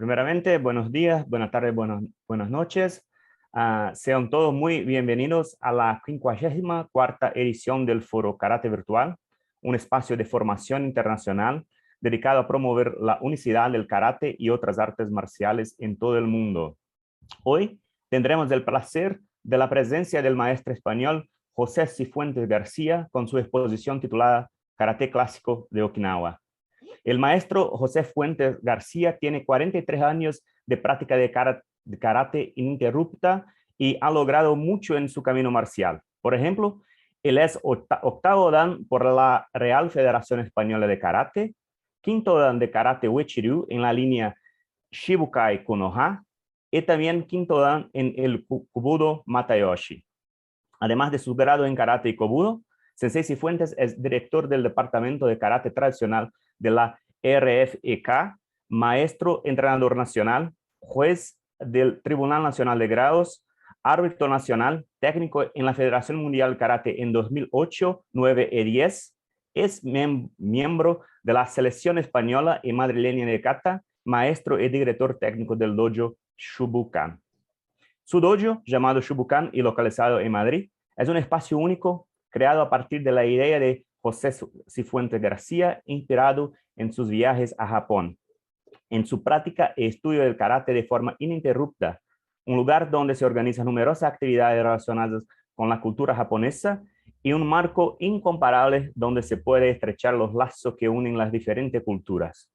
Primeramente, buenos días, buenas tardes, buenas noches. Sean todos muy bienvenidos a la 54ª edición del Foro Karate Virtual, un espacio de formación internacional dedicado a promover la unicidad del karate y otras artes marciales en todo el mundo. Hoy tendremos el placer de la presencia del maestro español José Cifuentes García con su exposición titulada Karate Clásico de Okinawa. El maestro José Fuentes García tiene 43 años de práctica de karate ininterrupta y ha logrado mucho en su camino marcial. Por ejemplo, él es octavo dan por la Real Federación Española de Karate, quinto dan de Karate Uechi-ryu en la línea Shibukai Konoha y también quinto dan en el Kobudo Matayoshi. Además de su grado en Karate y Kobudo, Sensei Cifuentes es director del Departamento de Karate Tradicional de la RFEK, maestro entrenador nacional, juez del Tribunal Nacional de Grados, árbitro nacional, técnico en la Federación Mundial de Karate en 2008, 9 y 10, es miembro de la selección española y madrileña de kata, maestro y director técnico del dojo Shubukan. Su dojo, llamado Shubukan y localizado en Madrid, es un espacio único creado a partir de la idea de José Cifuentes García, inspirado en sus viajes a Japón, en su práctica y estudio del karate de forma ininterrupta, un lugar donde se organizan numerosas actividades relacionadas con la cultura japonesa y un marco incomparable donde se puede estrechar los lazos que unen las diferentes culturas.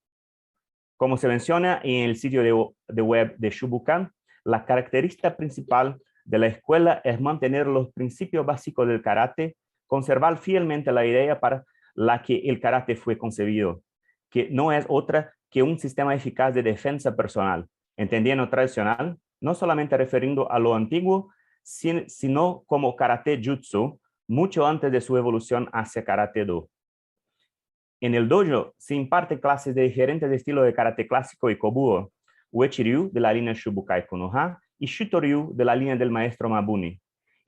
Como se menciona en el sitio de web de Shubukan, la característica principal de la escuela es mantener los principios básicos del karate, conservar fielmente la idea para la que el karate fue concebido, que no es otra que un sistema eficaz de defensa personal, entendiendo tradicional, no solamente refiriendo a lo antiguo, sino como karate jutsu, mucho antes de su evolución hacia karate do. En el dojo se imparte clases de diferentes estilos de karate clásico y kobudo, Uechi-ryu de la línea Shubukai Konoha y Shuto-ryu de la línea del maestro Mabuni.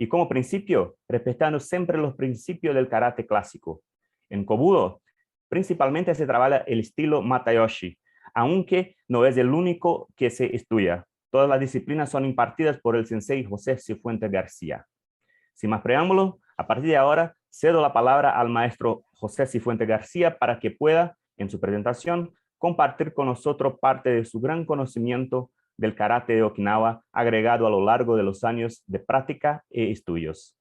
Y como principio, respetando siempre los principios del karate clásico. En kobudo, principalmente se trabaja el estilo Matayoshi, aunque no es el único que se estudia. Todas las disciplinas son impartidas por el sensei José Cifuentes García. Sin más preámbulos, a partir de ahora cedo la palabra al maestro José Cifuentes García para que pueda, en su presentación, compartir con nosotros parte de su gran conocimiento del karate de Okinawa agregado a lo largo de los años de práctica y estudios.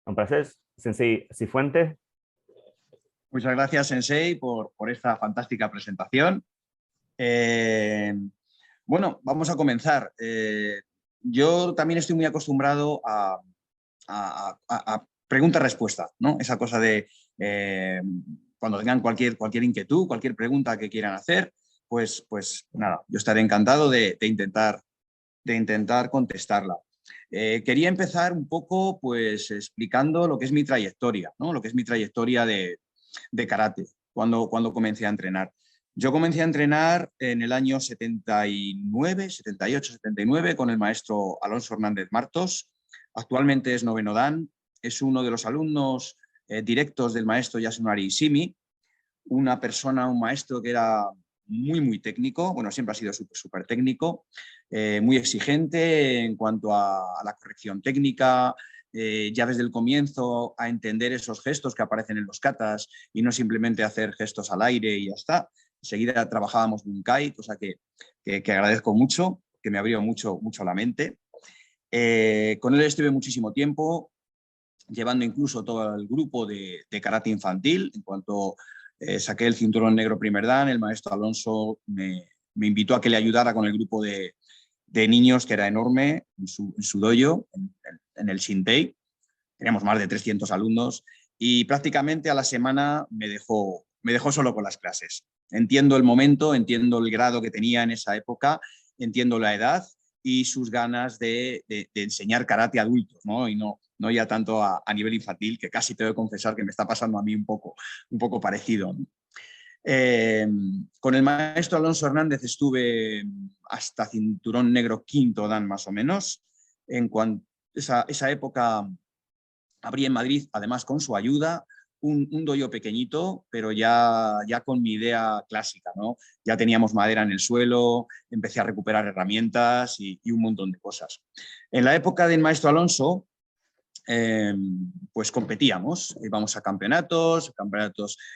Un placer, Sensei Cifuentes. Muchas gracias, Sensei, por esta fantástica presentación. Bueno, vamos a comenzar. Yo también estoy muy acostumbrado a pregunta-respuesta, ¿no? Esa cosa de cuando tengan cualquier inquietud, cualquier pregunta que quieran hacer, pues nada, yo estaré encantado de intentar contestarla. Quería empezar un poco pues explicando lo que es mi trayectoria, ¿no? Lo que es mi trayectoria de karate, cuando comencé a entrenar. Yo comencé a entrenar en el año 78, 79 con el maestro Alonso Hernández Martos. Actualmente es noveno dan, es uno de los alumnos directos del maestro Yasunari Ishimi, un maestro que era muy técnico, bueno, siempre ha sido súper técnico, muy exigente en cuanto a la corrección técnica, ya desde el comienzo a entender esos gestos que aparecen en los katas y no simplemente hacer gestos al aire y ya está. Enseguida trabajábamos Bunkai, cosa que agradezco mucho, que me abrió mucho la mente. Con él estuve muchísimo tiempo, llevando incluso todo el grupo de karate infantil. En cuanto saqué el cinturón negro primer dan, el maestro Alonso me invitó a que le ayudara con el grupo de niños, que era enorme, en su dojo, en el Shintei. Teníamos más de 300 alumnos y prácticamente a la semana me dejó solo con las clases. Entiendo el momento, entiendo el grado que tenía en esa época, entiendo la edad y sus ganas de enseñar karate a adultos, ¿no? Y no ya tanto a nivel infantil, que casi tengo que confesar que me está pasando a mí un poco parecido, ¿no? Con el maestro Alonso Hernández estuve hasta cinturón negro quinto dan más o menos. En cuanto esa época abrí en Madrid, además con su ayuda, un dojo pequeñito, pero ya con mi idea clásica, ¿no? Ya teníamos madera en el suelo, empecé a recuperar herramientas y un montón de cosas. En la época del maestro Alonso, pues competíamos, íbamos a campeonatos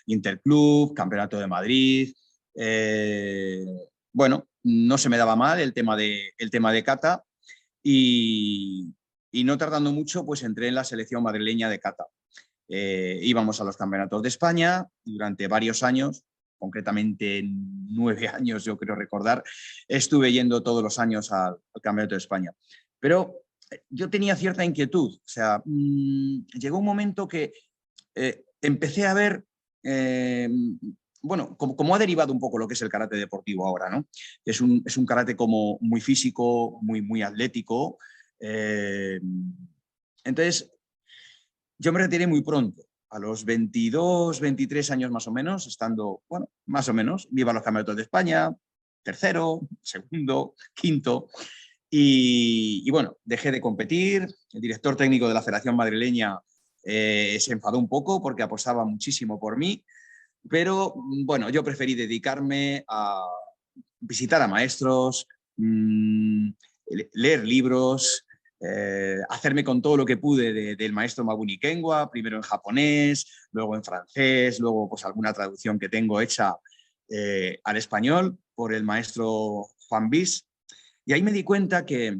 interclub, campeonato de Madrid. Bueno, no se me daba mal el tema de kata y no tardando mucho, pues entré en la selección madrileña de kata. Íbamos a los campeonatos de España durante varios años, concretamente 9 años, yo creo recordar, estuve yendo todos los años al campeonato de España. Pero yo tenía cierta inquietud, o sea, llegó un momento que empecé a ver, bueno, como ha derivado un poco lo que es el karate deportivo ahora, ¿no? Es un karate como muy físico, muy atlético. Entonces, yo me retiré muy pronto, a los 22, 23 años más o menos, estando, bueno, más o menos, iba a los campeonatos de España, tercero, segundo, quinto, y bueno, dejé de competir. El director técnico de la Federación Madrileña se enfadó un poco porque apostaba muchísimo por mí, pero bueno, yo preferí dedicarme a visitar a maestros, leer libros, hacerme con todo lo que pude del maestro Mabuni Kengwa, primero en japonés, luego en francés, luego pues alguna traducción que tengo hecha al español por el maestro Juan Bis. Y ahí me di cuenta que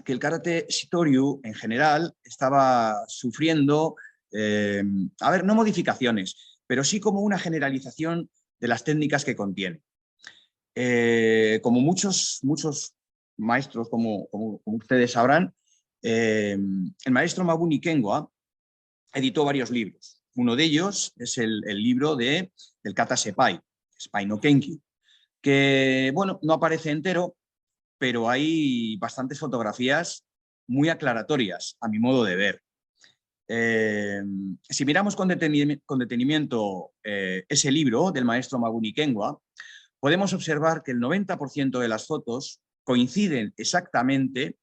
el karate Shitoryu en general estaba sufriendo, a ver, no modificaciones, pero sí como una generalización de las técnicas que contiene. Como muchos maestros, como ustedes sabrán, el maestro Mabuni Kengwa editó varios libros. Uno de ellos es el libro del Kata Seppai, Seppai no Kenki, que, bueno, no aparece entero, pero hay bastantes fotografías muy aclaratorias, a mi modo de ver. Si miramos con detenimiento ese libro del maestro Mabuni Kengwa, podemos observar que el 90% de las fotos coinciden exactamente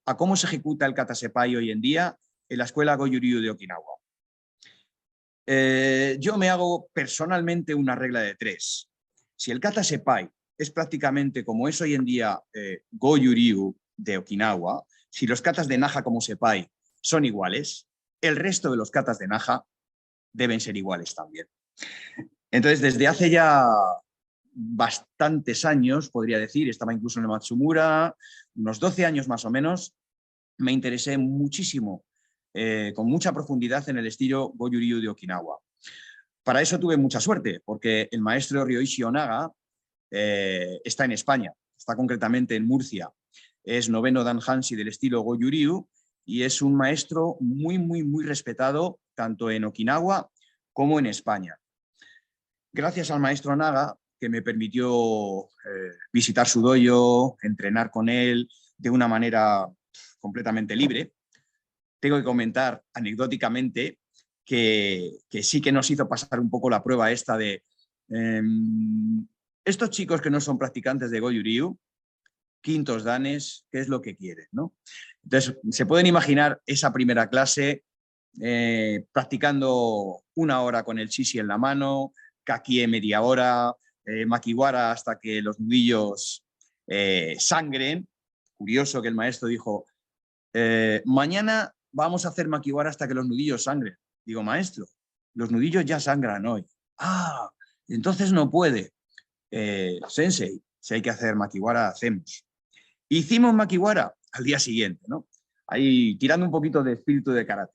a cómo se ejecuta el Kata Seppai hoy en día en la escuela Goju-Ryu de Okinawa. Yo me hago personalmente una regla de 3. Si el Kata Seppai es prácticamente como es hoy en día Goju-Ryu de Okinawa, si los katas de Naha como Seppai son iguales, el resto de los katas de Naha deben ser iguales también. Entonces, desde hace ya bastantes años, podría decir, estaba incluso en el Matsumura, unos 12 años más o menos, me interesé muchísimo, con mucha profundidad en el estilo Goju-Ryu de Okinawa. Para eso tuve mucha suerte, porque el maestro Ryoichi Onaga está en España, está concretamente en Murcia. Es noveno Dan Hanshi del estilo Goju-Ryu y es un maestro muy respetado tanto en Okinawa como en España. Gracias al maestro Onaga, que me permitió visitar su dojo, entrenar con él de una manera completamente libre. Tengo que comentar anecdóticamente que sí que nos hizo pasar un poco la prueba esta de estos chicos que no son practicantes de Goju-Ryu, quintos danes, ¿qué es lo que quieren, ¿no? Entonces, se pueden imaginar esa primera clase practicando 1 hora con el shishi en la mano, kakie media hora, makiwara hasta que los nudillos sangren. Curioso que el maestro dijo, mañana vamos a hacer makiwara hasta que los nudillos sangren. Digo, maestro, los nudillos ya sangran hoy. Ah, entonces no puede. Sensei, si hay que hacer makiwara, hacemos. Hicimos makiwara al día siguiente, ¿no? Ahí tirando un poquito de espíritu de karate.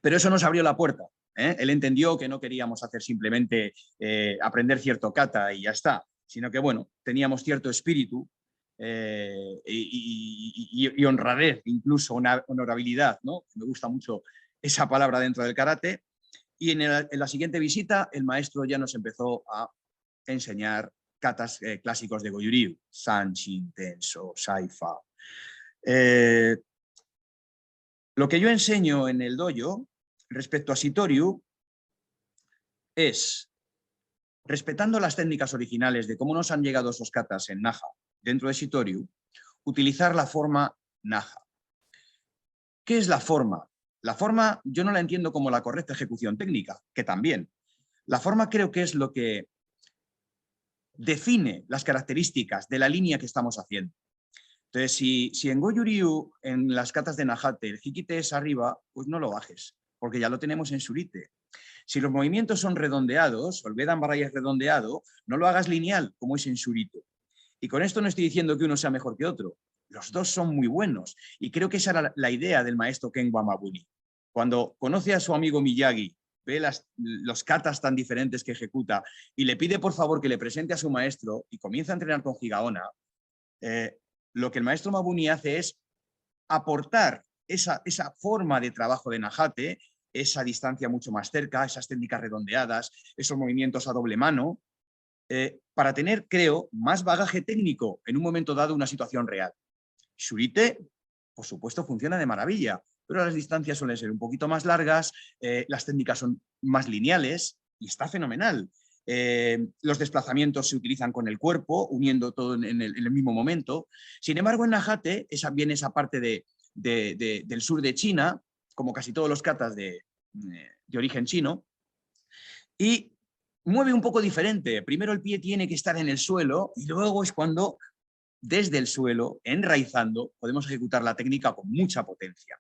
Pero eso nos abrió la puerta. Él entendió que no queríamos hacer simplemente aprender cierto kata y ya está, sino que, bueno, teníamos cierto espíritu y honradez, incluso una honorabilidad, ¿no? Me gusta mucho esa palabra dentro del karate. Y en la siguiente visita, el maestro ya nos empezó a enseñar katas clásicos de Goju-Ryu, Sanshin, Tenso, Saifa. Lo que yo enseño en el dojo respecto a Shitoryu es, respetando las técnicas originales de cómo nos han llegado esos katas en Naha dentro de Shitoryu, utilizar la forma Naha. ¿Qué es la forma La forma yo no la entiendo como la correcta ejecución técnica, que también. La forma creo que es lo que define las características de la línea que estamos haciendo. Entonces, si en Goju-Ryu, en las katas de Nahate, el hikite es arriba, pues no lo bajes, porque ya lo tenemos en Shurite. Si los movimientos son redondeados, o el Vedan Baraya es redondeado, no lo hagas lineal, como es en Shurite. Y con esto no estoy diciendo que uno sea mejor que otro. Los dos son muy buenos. Y creo que esa era la idea del maestro Ken Wamabuni. Cuando conoce a su amigo Miyagi, ve los katas tan diferentes que ejecuta y le pide por favor que le presente a su maestro y comienza a entrenar con Higaonna, lo que el maestro Mabuni hace es aportar esa forma de trabajo de Nahate, esa distancia mucho más cerca, esas técnicas redondeadas, esos movimientos a doble mano, para tener, creo, más bagaje técnico en un momento dado, una situación real. Shurite, por supuesto, funciona de maravilla, pero las distancias suelen ser un poquito más largas, las técnicas son más lineales y está fenomenal. Los desplazamientos se utilizan con el cuerpo, uniendo todo en el mismo momento. Sin embargo, en Nahate, viene esa parte del sur de China, como casi todos los katas de origen chino, y mueve un poco diferente. Primero el pie tiene que estar en el suelo y luego es cuando desde el suelo, enraizando, podemos ejecutar la técnica con mucha potencia.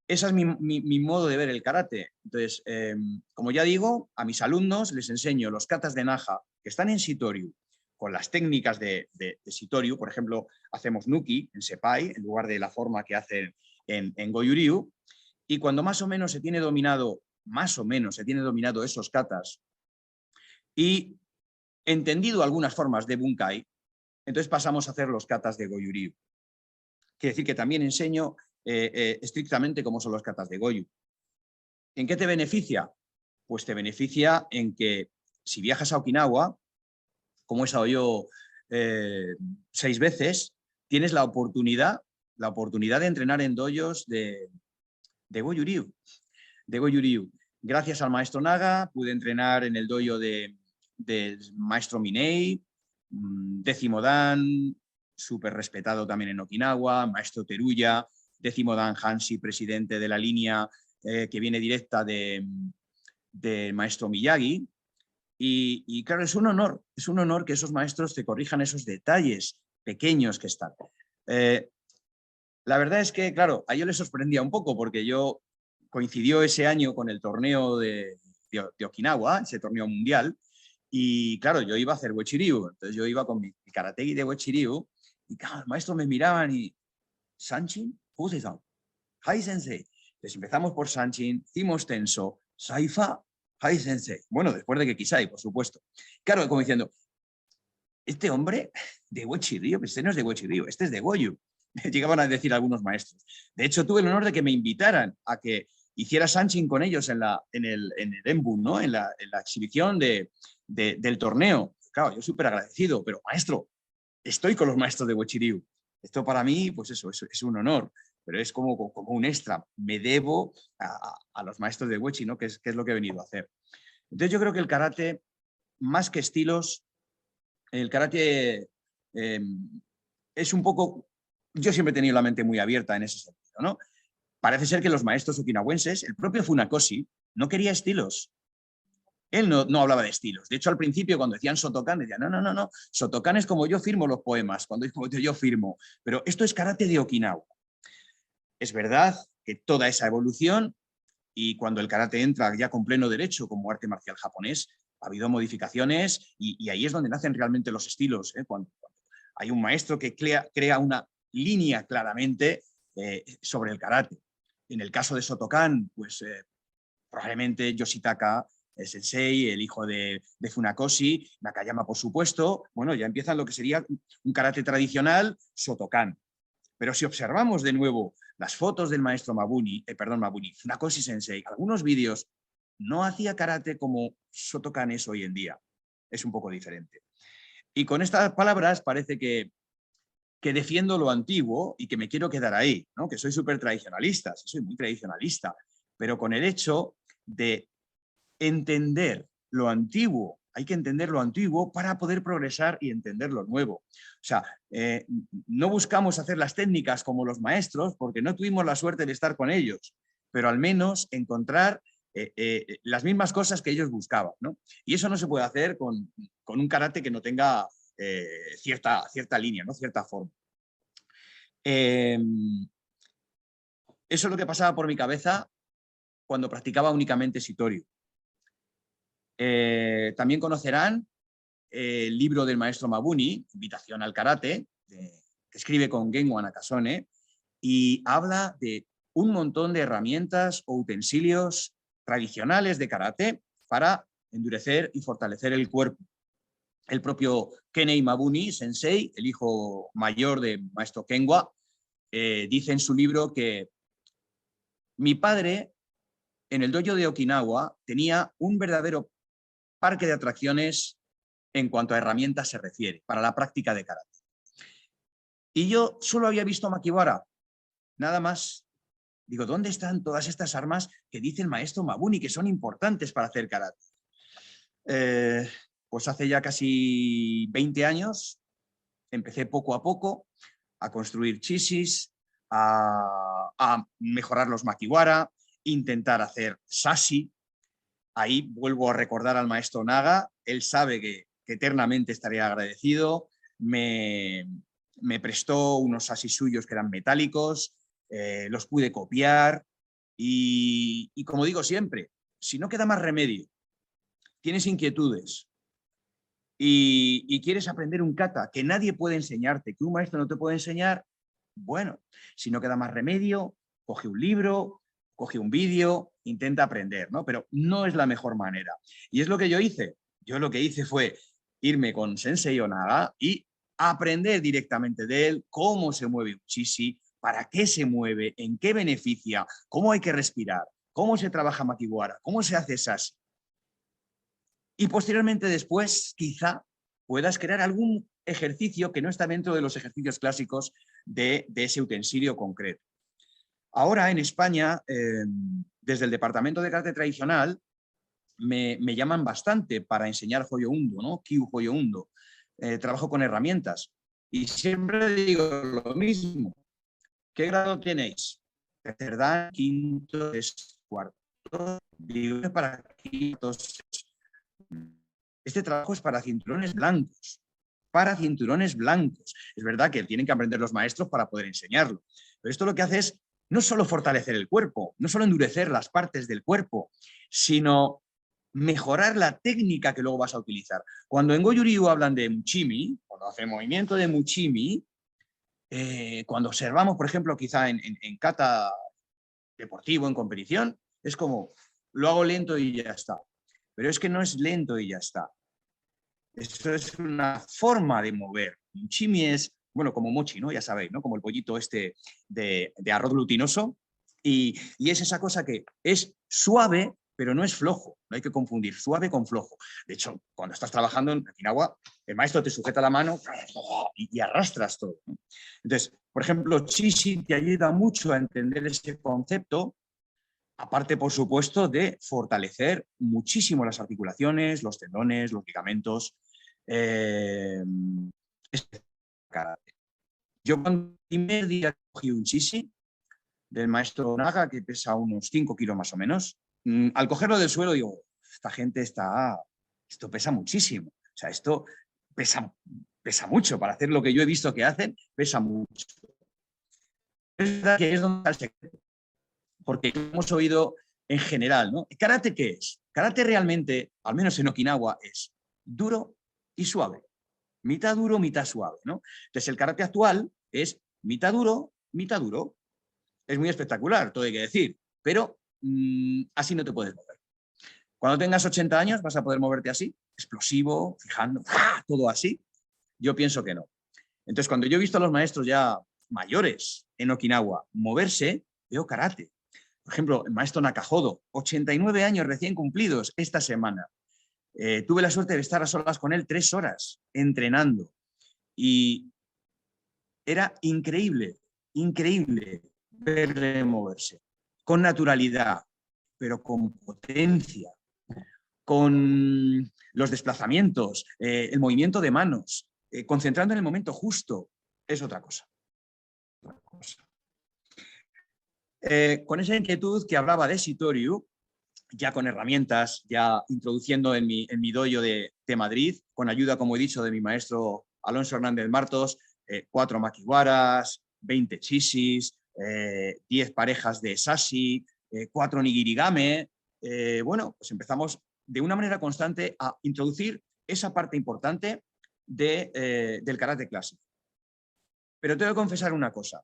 Ese es mi modo de ver el karate. Entonces, como ya digo, a mis alumnos les enseño los katas de Naha que están en Shitoryu, con las técnicas de Shitoryu. Por ejemplo, hacemos Nuki en Seppai, en lugar de la forma que hacen en Goju-Ryu. Y cuando más o menos se tiene dominado esos katas y entendido algunas formas de Bunkai, entonces pasamos a hacer los katas de Goju-Ryu. Quiere decir que también enseño estrictamente cómo son los katas de Goju. ¿En qué te beneficia? Pues te beneficia en que si viajas a Okinawa, como he estado yo 6 veces, tienes la oportunidad de entrenar en dojos de Goju-Ryu. Gracias al maestro Naga pude entrenar en el dojo del maestro Minei, décimo dan, súper respetado también en Okinawa, maestro Teruya, décimo dan Hanshi, presidente de la línea que viene directa de maestro Miyagi. Y claro, es un honor que esos maestros te corrijan esos detalles pequeños que están. La verdad es que, claro, a ellos les sorprendía un poco porque coincidió ese año con el torneo de Okinawa, ese torneo mundial, y claro, yo iba a hacer Uechi-Ryu, entonces yo iba con mi karategi de Uechi-Ryu y claro, los maestros me miraban y Sanchin, Husei-san, Hai Sensei. Entonces empezamos por Sanchin, hicimos Tenso, Saifa, Hai Sensei. Bueno, después de que Kisai, por supuesto. Claro, como diciendo, este hombre de Uechi-Ryu, este no es de Uechi-Ryu, este es de Goju. Llegaban a decir algunos maestros. De hecho, tuve el honor de que me invitaran a que hiciera Sanchin con ellos en el Enbu, ¿no? en la exhibición del torneo. Claro, yo súper agradecido, pero maestro, estoy con los maestros de Uechi-Ryu. Esto para mí, pues eso, es un honor, pero es como un extra. Me debo a los maestros de Uechi, ¿no? Que es lo que he venido a hacer. Entonces yo creo que el karate, más que estilos, el karate es un poco... Yo siempre he tenido la mente muy abierta en ese sentido, ¿no? Parece ser que los maestros okinawenses, el propio Funakoshi, no quería estilos. Él no hablaba de estilos. De hecho, al principio, cuando decían Sotokan, decían, no, Sotokan es como yo firmo los poemas, cuando es como yo firmo. Pero esto es karate de Okinawa. Es verdad que toda esa evolución, y cuando el karate entra ya con pleno derecho como arte marcial japonés, ha habido modificaciones y ahí es donde nacen realmente los estilos. Cuando hay un maestro que crea una línea claramente sobre el karate. En el caso de Sotokan, pues probablemente Yoshitaka Sensei, el hijo de Funakoshi, Nakayama, por supuesto. Bueno, ya empiezan lo que sería un karate tradicional, Sotokan. Pero si observamos de nuevo las fotos del maestro Mabuni, Funakoshi Sensei, algunos vídeos, no hacía karate como Sotokan es hoy en día. Es un poco diferente. Y con estas palabras parece que defiendo lo antiguo y que me quiero quedar ahí, ¿no? Que soy súper tradicionalista, soy muy tradicionalista, pero con el hecho de entender lo antiguo. Hay que entender lo antiguo para poder progresar y entender lo nuevo. O sea, no buscamos hacer las técnicas como los maestros porque no tuvimos la suerte de estar con ellos. pero al menos encontrar las mismas cosas que ellos buscaban, ¿no? Y eso no se puede hacer con un karate que no tenga cierta línea, ¿no? Cierta forma. Eso es lo que pasaba por mi cabeza cuando practicaba únicamente Shitoryu. También conocerán el libro del maestro Mabuni, Invitación al Karate, que escribe con Genwa Nakasone, y habla de un montón de herramientas o utensilios tradicionales de karate para endurecer y fortalecer el cuerpo. El propio Kenei Mabuni, sensei, el hijo mayor del maestro Genwa, dice en su libro que mi padre en el dojo de Okinawa tenía un verdadero parque de atracciones en cuanto a herramientas se refiere, para la práctica de karate. Y yo solo había visto Makiwara, nada más. Digo, ¿dónde están todas estas armas que dice el maestro Mabuni que son importantes para hacer karate? Pues hace ya casi 20 años empecé poco a poco a construir chishis, a mejorar los Makiwara, intentar hacer sashi. Ahí vuelvo a recordar al maestro Naga, él sabe que eternamente estaré agradecido, me prestó unos sashi suyos que eran metálicos, los pude copiar y como digo siempre, si no queda más remedio, tienes inquietudes y quieres aprender un kata que nadie puede enseñarte, que un maestro no te puede enseñar, bueno, si no queda más remedio, coge un libro, coge un vídeo, intenta aprender, ¿no? Pero no es la mejor manera. Y es lo que yo hice. Yo lo que hice fue irme con Sensei Onaga y aprender directamente de él cómo se mueve un chishi, para qué se mueve, en qué beneficia, cómo hay que respirar, cómo se trabaja Makiwara, cómo se hace sashi. Y posteriormente después quizá puedas crear algún ejercicio que no está dentro de los ejercicios clásicos de ese utensilio concreto. Ahora en España, desde el Departamento de Karate Tradicional, me llaman bastante para enseñar Hoyo Undo, ¿no? Kyu Hoyo Undo. Trabajo con herramientas y siempre digo lo mismo. ¿Qué grado tenéis? Tercer dan, quinto, cuarto. Digo, para quintos. Este trabajo es para cinturones blancos. Para cinturones blancos. Es verdad que tienen que aprender los maestros para poder enseñarlo. Pero esto lo que hace es no solo fortalecer el cuerpo, no solo endurecer las partes del cuerpo, sino mejorar la técnica que luego vas a utilizar. Cuando en Goju-Ryu hablan de Muchimi, cuando hacen movimiento de Muchimi, cuando observamos, por ejemplo, quizá en kata deportivo, en competición, es como, lo hago lento y ya está. Pero es que no es lento y ya está. Eso es una forma de mover. Muchimi es, bueno, como mochi, ¿no? Ya sabéis, ¿no? Como el pollito este de arroz glutinoso. Y es esa cosa que es suave, pero no es flojo. No hay que confundir suave con flojo. De hecho, cuando estás trabajando en Okinawa, el maestro te sujeta la mano y arrastras todo, ¿no? Entonces, por ejemplo, Chishi te ayuda mucho a entender ese concepto, aparte, por supuesto, de fortalecer muchísimo las articulaciones, los tendones, los ligamentos. Yo cuando el primer día cogí un Chishi del maestro Naga, que pesa unos 5 kilos más o menos, al cogerlo del suelo digo, esta gente esto pesa muchísimo. O sea, esto pesa mucho. Para hacer lo que yo he visto que hacen, pesa mucho. Es verdad que es donde está el secreto. Porque hemos oído en general, ¿no? ¿Karate qué es? Karate realmente, al menos en Okinawa, es duro y suave. Mitad duro, mitad suave, ¿no? Entonces el karate actual es mitad duro, mitad duro. Es muy espectacular, todo hay que decir, pero así no te puedes mover. Cuando tengas 80 años vas a poder moverte así, explosivo, fijando, todo así. Yo pienso que no. Entonces cuando yo he visto a los maestros ya mayores en Okinawa moverse, veo karate. Por ejemplo, el maestro Nakajodo, 89 años recién cumplidos esta semana. Tuve la suerte de estar a solas con él 3 horas entrenando y era increíble, increíble verle moverse, con naturalidad, pero con potencia, con los desplazamientos, el movimiento de manos, concentrando en el momento justo, es otra cosa. Con esa inquietud que hablaba de Sitoriu, ya con herramientas, ya introduciendo en mi dojo de Madrid, con ayuda, como he dicho, de mi maestro Alonso Hernández Martos, 4 makiwaras, 20 chisis, 10 parejas de sashi, 4 nigirigame. Bueno, pues empezamos de una manera constante a introducir esa parte importante del karate clásico. Pero tengo que confesar una cosa.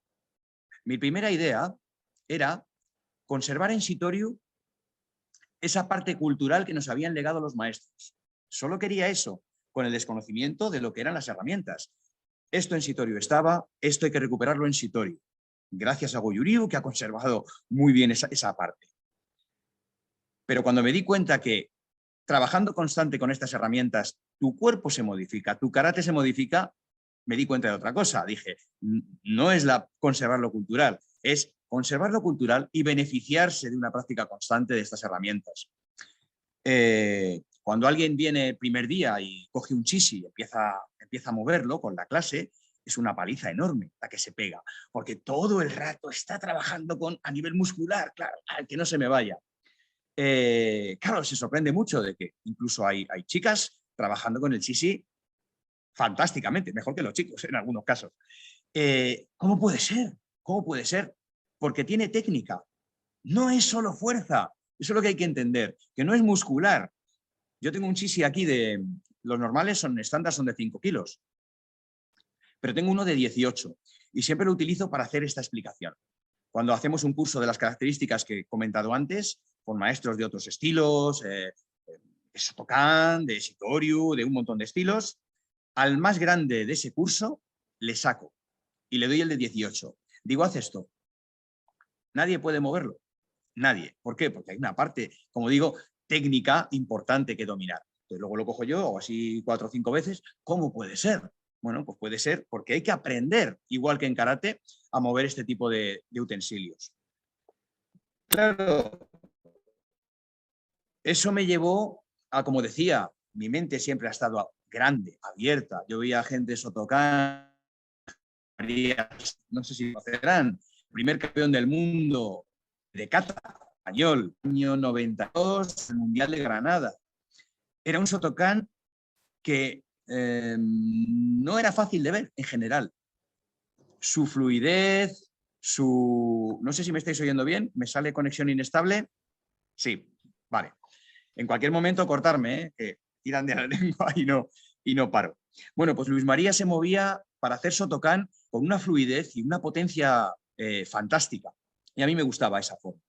Mi primera idea era conservar en Sitoriu esa parte cultural que nos habían legado los maestros. Solo quería eso, con el desconocimiento de lo que eran las herramientas. Esto en Sitoriu estaba, esto hay que recuperarlo en Sitoriu. Gracias a Goju Ryu, que ha conservado muy bien esa parte. Pero cuando me di cuenta que trabajando constante con estas herramientas, tu cuerpo se modifica, tu karate se modifica, me di cuenta de otra cosa. Dije, no es conservar lo cultural, es conservar lo cultural y beneficiarse de una práctica constante de estas herramientas. Cuando alguien viene el primer día y coge un chishi y empieza a moverlo con la clase, es una paliza enorme la que se pega, porque todo el rato está trabajando a nivel muscular, claro, que no se me vaya. Claro, se sorprende mucho de que incluso hay chicas trabajando con el chishi fantásticamente, mejor que los chicos en algunos casos. ¿Cómo puede ser? ¿Cómo puede ser? Porque tiene técnica. No es solo fuerza. Eso es lo que hay que entender, que no es muscular. Yo tengo un chishi aquí los normales estándar son de 5 kilos, pero tengo uno de 18 y siempre lo utilizo para hacer esta explicación. Cuando hacemos un curso de las características que he comentado antes, con maestros de otros estilos, de Shotokan, de Sitoriu, de un montón de estilos, al más grande de ese curso le saco y le doy el de 18. Digo, haz esto. Nadie puede moverlo. Nadie. ¿Por qué? Porque hay una parte, como digo, técnica importante que dominar. Entonces, luego lo cojo yo, o así 4 o 5 veces. ¿Cómo puede ser? Bueno, pues puede ser porque hay que aprender, igual que en karate, a mover este tipo de utensilios. Claro, eso me llevó a, como decía, mi mente siempre ha estado grande, abierta. Yo veía gente de Shotokan, no sé si lo conocerán, primer campeón del mundo de kata español, año 92, el Mundial de Granada. Era un Shotokan que no era fácil de ver en general. Su fluidez, no sé si me estáis oyendo bien, ¿me sale conexión inestable? Sí, vale. En cualquier momento cortarme, que tiran de la lengua y no paro. Bueno, pues Luis María se movía para hacer Shotokan con una fluidez y una potencia fantástica. Y a mí me gustaba esa forma.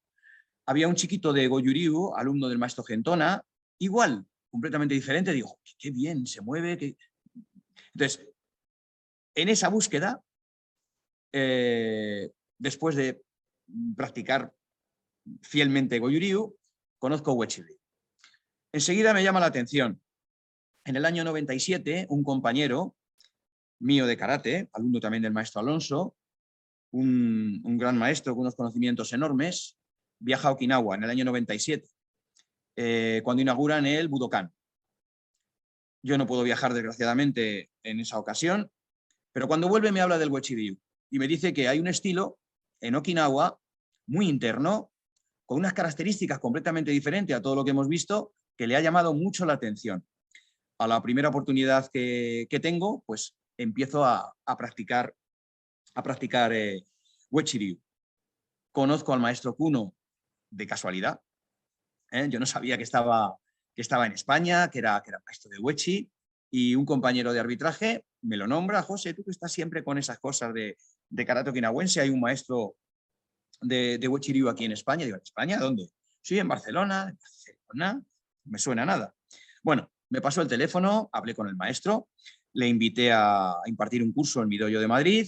Había un chiquito de Goju Ryu, alumno del maestro Gentona, igual, completamente diferente. Digo, qué bien, se mueve. Entonces, en esa búsqueda, después de practicar fielmente Goju Ryu, conozco Uechi Ryu. Enseguida me llama la atención. En el año 97, un compañero mío de karate, alumno también del maestro Alonso, un gran maestro con unos conocimientos enormes, viaja a Okinawa en el año 97, cuando inauguran el Budokan. Yo no puedo viajar, desgraciadamente, en esa ocasión, pero cuando vuelve me habla del Uechi Ryu y me dice que hay un estilo en Okinawa muy interno, con unas características completamente diferentes a todo lo que hemos visto, que le ha llamado mucho la atención. A la primera oportunidad que tengo, pues empiezo a practicar Uechi Ryu. Conozco al maestro Kuno de casualidad. Yo no sabía que estaba en España, que era maestro de Uechi, y un compañero de arbitraje me lo nombra: José, tú que estás siempre con esas cosas de karate okinawense, hay un maestro de Uechi Ryu aquí en España. Digo, ¿en España? ¿Dónde? Sí, en Barcelona. No me suena nada. Bueno, me pasó el teléfono, hablé con el maestro, le invité a impartir un curso en mi dojo de Madrid,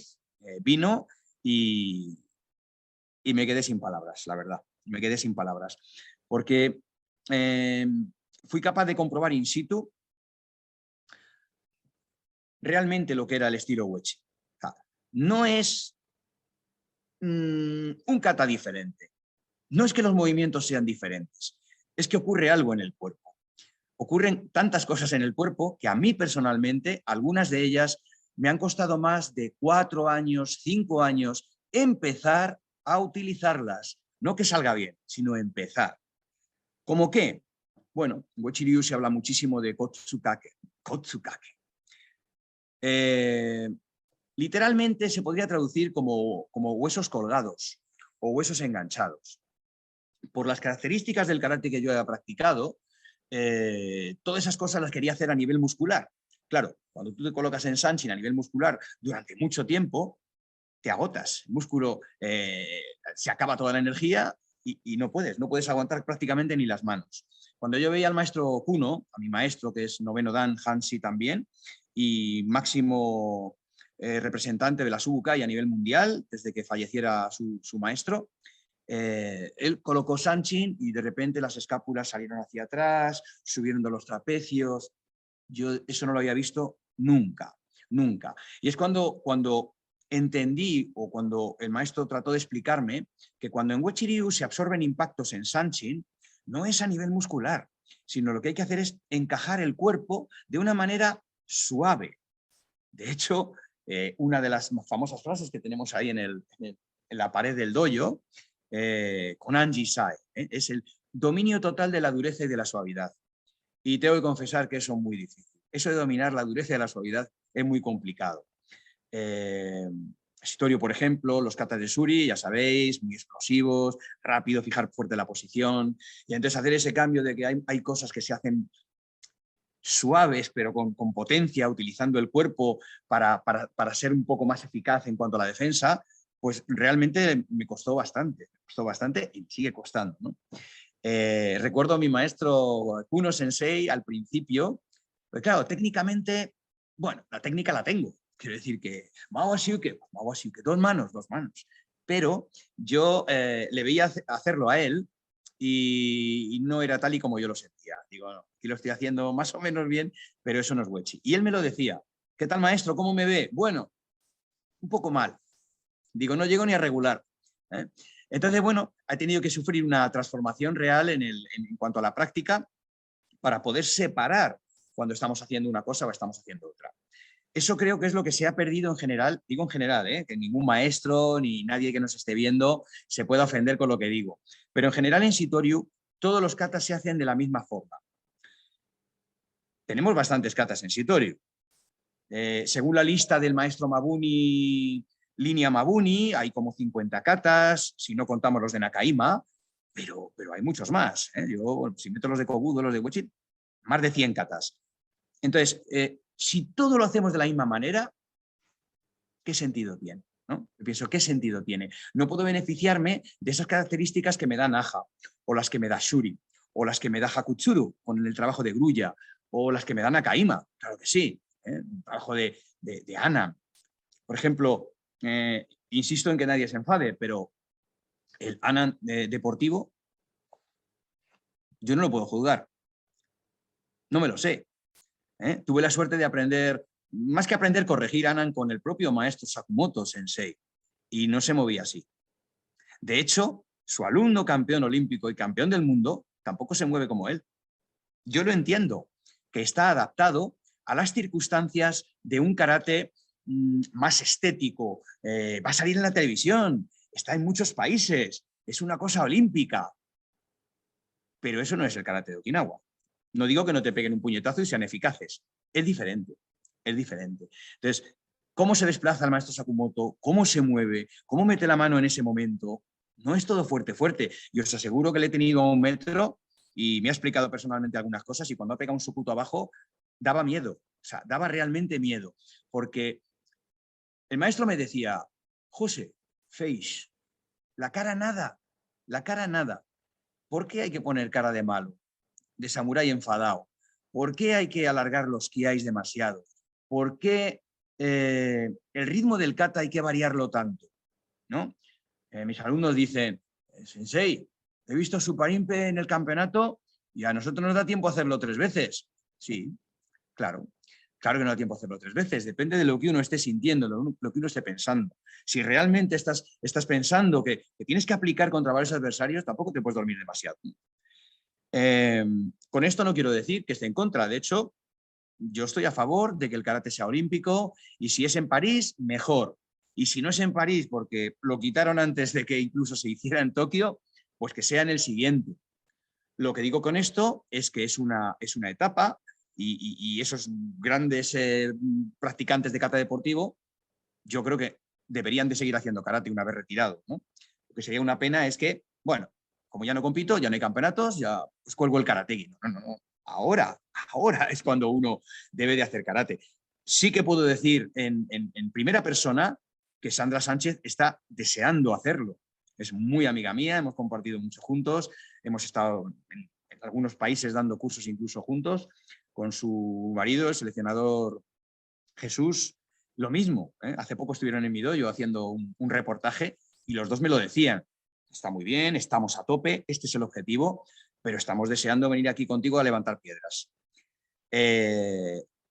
vino y me quedé sin palabras, la verdad. Me quedé sin palabras. Porque fui capaz de comprobar in situ realmente lo que era el estilo Uechi. No es un kata diferente. No es que los movimientos sean diferentes. Es que ocurre algo en el cuerpo. Ocurren tantas cosas en el cuerpo que a mí personalmente, algunas de ellas me han costado más de 4 años, 5 años, empezar a utilizarlas. No que salga bien, sino empezar. ¿Cómo qué? Bueno, en Uechi-ryu se habla muchísimo de kotsukake. Kotsukake. Literalmente se podría traducir como huesos colgados o huesos enganchados. Por las características del karate que yo he practicado, todas esas cosas las quería hacer a nivel muscular. Claro, cuando tú te colocas en Sanchin a nivel muscular durante mucho tiempo, te agotas, el músculo se acaba toda la energía y no puedes aguantar prácticamente ni las manos. Cuando yo veía al maestro Kuno, a mi maestro que es noveno dan Hanshi también y máximo representante de la Subukai a nivel mundial desde que falleciera su maestro, él colocó Sanchin y de repente las escápulas salieron hacia atrás, subieron de los trapecios. Yo eso no lo había visto nunca, nunca. Y es cuando entendí o cuando el maestro trató de explicarme que cuando en Uechi-ryu se absorben impactos en Sanchin, no es a nivel muscular, sino lo que hay que hacer es encajar el cuerpo de una manera suave. De hecho, una de las famosas frases que tenemos ahí en la pared del dojo, con Anji Sai, es el dominio total de la dureza y de la suavidad. Y tengo que confesar que eso es muy difícil. Eso de dominar la dureza y la suavidad es muy complicado. Shitorio, por ejemplo, los katas de Suri, ya sabéis, muy explosivos, rápido, fijar fuerte la posición, y entonces hacer ese cambio de que hay cosas que se hacen suaves, pero con potencia, utilizando el cuerpo para ser un poco más eficaz en cuanto a la defensa, pues realmente me costó bastante y sigue costando, ¿no? Recuerdo a mi maestro Kuno Sensei al principio, pues claro, técnicamente, bueno, la técnica la tengo. Quiero decir que Mao Shiuke, dos manos. Pero yo le veía hacerlo a él y no era tal y como yo lo sentía. Digo, no, aquí lo estoy haciendo más o menos bien, pero eso no es Uechi. Y él me lo decía. ¿Qué tal, maestro? ¿Cómo me ve? Bueno, un poco mal. Digo, no llego ni a regular. Entonces, bueno, ha tenido que sufrir una transformación real en cuanto a la práctica para poder separar cuando estamos haciendo una cosa o estamos haciendo otra. Eso creo que es lo que se ha perdido en general, digo en general, que ningún maestro ni nadie que nos esté viendo se pueda ofender con lo que digo. Pero en general en Shitoryu todos los katas se hacen de la misma forma. Tenemos bastantes katas en Shitoryu. Según la lista del maestro Mabuni, línea Mabuni, hay como 50 katas, si no contamos los de Nakaima, pero hay muchos más. Yo, si meto los de Kobudo, los de Uechi, más de 100 katas. Entonces, si todo lo hacemos de la misma manera, ¿qué sentido tiene? ¿No? Yo pienso, ¿qué sentido tiene? No puedo beneficiarme de esas características que me da Naha, o las que me da Shuri, o las que me da Hakutsuru, con el trabajo de Grulla, o las que me da Nakaima, claro que sí, un trabajo de Ana. Por ejemplo, insisto en que nadie se enfade, pero el Ana deportivo, yo no lo puedo juzgar. No me lo sé. Tuve la suerte de aprender, más que aprender, corregir Anan con el propio maestro Sakumoto Sensei, y no se movía así. De hecho, su alumno campeón olímpico y campeón del mundo tampoco se mueve como él. Yo lo entiendo, que está adaptado a las circunstancias de un karate más estético. Va a salir en la televisión, está en muchos países, es una cosa olímpica. Pero eso no es el karate de Okinawa. No digo que no te peguen un puñetazo y sean eficaces. Es diferente, es diferente. Entonces, ¿cómo se desplaza el maestro Sakumoto? ¿Cómo se mueve? ¿Cómo mete la mano en ese momento? No es todo fuerte, fuerte. Yo os aseguro que le he tenido a 1 metro y me ha explicado personalmente algunas cosas y cuando ha pegado un sukuto abajo, daba miedo. O sea, daba realmente miedo. Porque el maestro me decía, José, face, la cara nada, la cara nada. ¿Por qué hay que poner cara de malo? De samurái enfadado. ¿Por qué hay que alargar los kiais demasiado? ¿Por qué el ritmo del kata hay que variarlo tanto? ¿No? Mis alumnos dicen, Sensei, he visto Super Impe en el campeonato y a nosotros nos da tiempo a hacerlo 3 veces. Sí, claro. Claro que no da tiempo a hacerlo 3 veces. Depende de lo que uno esté sintiendo, lo que uno esté pensando. Si realmente estás pensando que tienes que aplicar contra varios adversarios, tampoco te puedes dormir demasiado. Con esto no quiero decir que esté en contra. De hecho, yo estoy a favor de que el karate sea olímpico y si es en París, mejor. y si no es en París, porque lo quitaron antes de que incluso se hiciera en Tokio, pues que sea en el siguiente. Lo que digo con esto es que es una etapa y esos grandes practicantes de kata deportivo, yo creo que deberían de seguir haciendo karate una vez retirado, ¿no? Lo que sería una pena es que, bueno, como ya no compito, ya no hay campeonatos, ya pues cuelgo el karategi. No. Ahora es cuando uno debe de hacer karate. Sí que puedo decir en primera persona que Sandra Sánchez está deseando hacerlo. Es muy amiga mía, hemos compartido mucho juntos, hemos estado en algunos países dando cursos incluso juntos, con su marido, el seleccionador Jesús, lo mismo. Hace poco estuvieron en mi dojo haciendo un reportaje y los dos me lo decían. Está muy bien, estamos a tope, este es el objetivo, pero estamos deseando venir aquí contigo a levantar piedras.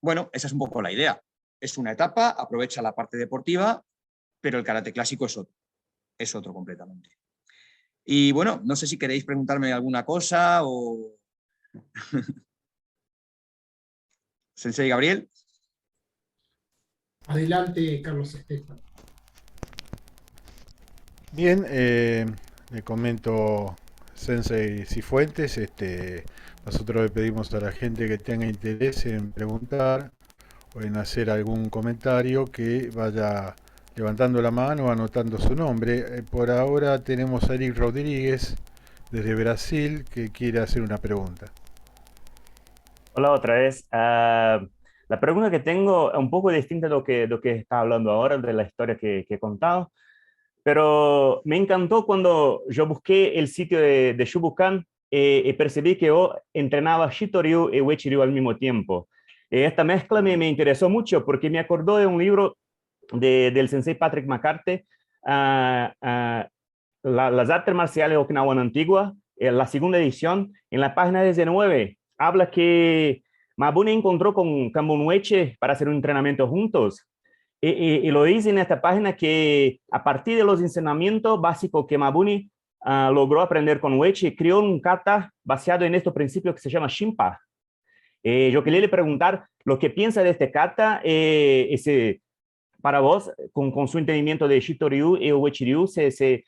Bueno, esa es un poco la idea. Es una etapa, aprovecha la parte deportiva, pero el karate clásico es otro completamente. Y bueno, no sé si queréis preguntarme alguna cosa o... Sensei Gabriel. Adelante, Carlos Estefan. Bien, le comento Sensei Cifuentes, nosotros le pedimos a la gente que tenga interés en preguntar o en hacer algún comentario que vaya levantando la mano o anotando su nombre. Por ahora tenemos a Eric Rodríguez desde Brasil que quiere hacer una pregunta. Hola otra vez. La pregunta que tengo es un poco distinta de lo que está hablando ahora, de la historia que he contado, pero me encantó cuando yo busqué el sitio de Shubukan y percibí que yo entrenaba Shitoryu y Uechi-ryu al mismo tiempo. Esta mezcla me interesó mucho porque me acordó de un libro del sensei Patrick McCarthy, Las artes marciales de Okinawa Antigua, la segunda edición, en la página 19, habla que Mabuni encontró con Kambun Uechi para hacer un entrenamiento juntos. Y lo dice en esta página que a partir de los entrenamientos básicos que Mabuni logró aprender con Uechi, creó un kata basado en estos principios que se llama Shinpa. Yo quería le preguntar lo que piensa de este kata, para vos, con su entendimiento de Shitoryu y Uechi-ryu, ¿se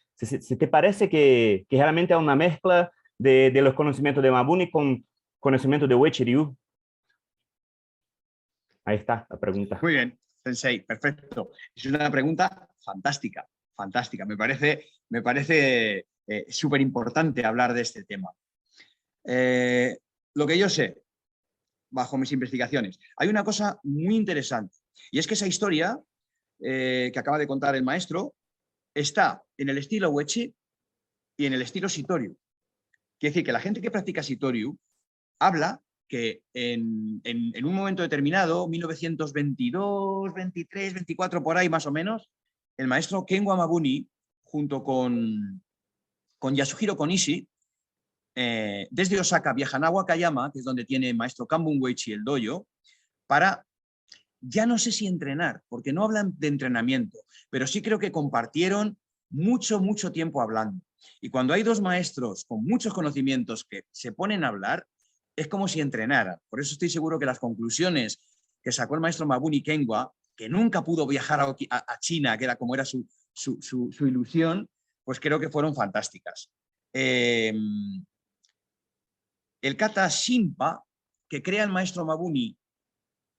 te parece que realmente es una mezcla de los conocimientos de Mabuni con conocimientos de Uechi-ryu? Ahí está la pregunta. Muy bien, Sensei, perfecto. Es una pregunta fantástica, fantástica. Me parece súper importante hablar de este tema. Lo que yo sé, bajo mis investigaciones, hay una cosa muy interesante, y es que esa historia que acaba de contar el maestro está en el estilo Uechi y en el estilo Shitoryu. Quiere decir que la gente que practica Shitoryu habla que en un momento determinado, 1922, 23, 24, por ahí más o menos, el maestro Kenwa Mabuni, junto con Yasuhiro Konishi, desde Osaka viajan a Wakayama, que es donde tiene el maestro Kambun Uechi el dojo, para, ya no sé si entrenar, porque no hablan de entrenamiento, pero sí creo que compartieron mucho tiempo hablando. Y cuando hay dos maestros con muchos conocimientos que se ponen a hablar, es como si entrenaran. Por eso estoy seguro que las conclusiones que sacó el maestro Mabuni Kenwa, que nunca pudo viajar a China, que era como era su ilusión, pues creo que fueron fantásticas. El kata Shinpa, que crea el maestro Mabuni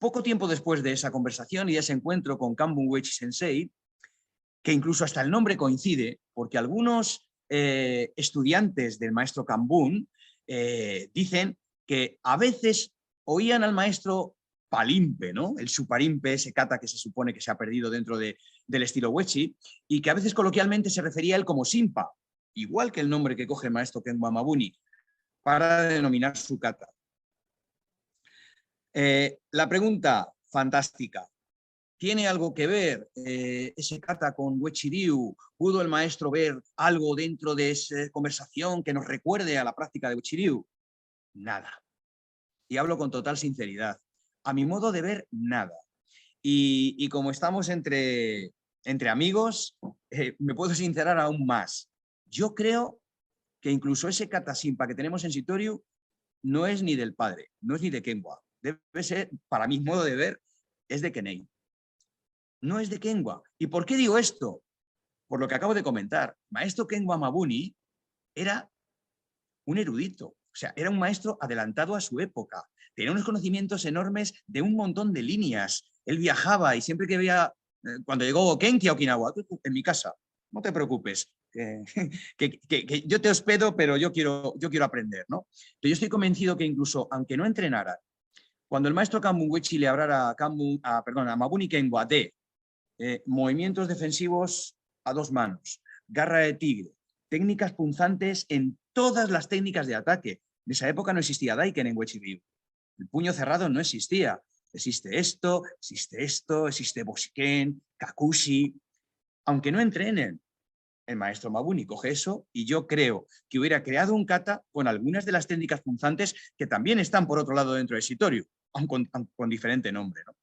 poco tiempo después de esa conversación y ese encuentro con Kambun Uechi Sensei, que incluso hasta el nombre coincide, porque algunos estudiantes del maestro Kambun dicen que a veces oían al maestro Palimpe, ¿no? El Suparimpe, ese kata que se supone que se ha perdido dentro del estilo Uechi, y que a veces coloquialmente se refería a él como Shinpa, igual que el nombre que coge el maestro Kenwa Mabuni, para denominar su kata. La pregunta fantástica. ¿Tiene algo que ver ese kata con Uechi-ryu? ¿Pudo el maestro ver algo dentro de esa conversación que nos recuerde a la práctica de Uechi-ryu? Nada. Y hablo con total sinceridad. A mi modo de ver, nada. Y como estamos entre amigos, me puedo sincerar aún más. Yo creo que incluso ese kata Shinpa que tenemos en Shitoryu no es ni del padre, no es ni de Kenwa. Debe ser, para mi modo de ver, es de Kenei. no es de Kenwa. ¿Y por qué digo esto? Por lo que acabo de comentar. Maestro Kenwa Mabuni era un erudito, o sea, era un maestro adelantado a su época. Tenía unos conocimientos enormes de un montón de líneas. Él viajaba y siempre que veía, cuando llegó Kenki a Okinawa, en mi casa, no te preocupes, que yo te hospedo, pero yo quiero aprender, ¿no? Pero yo estoy convencido que incluso, aunque no entrenara, cuando el maestro Kanbun Uechi le hablara a Mabuni Kenwa de movimientos defensivos a dos manos, garra de tigre, técnicas punzantes en todas las técnicas de ataque. En esa época no existía Daiken en Uechi Ryu. El puño cerrado no existía. Existe existe Boshiken, Kakushi. Aunque no entrenen, el maestro Mabuni coge eso y yo creo que hubiera creado un kata con algunas de las técnicas punzantes que también están por otro lado dentro de Shitoryu, aunque con diferente nombre, ¿no?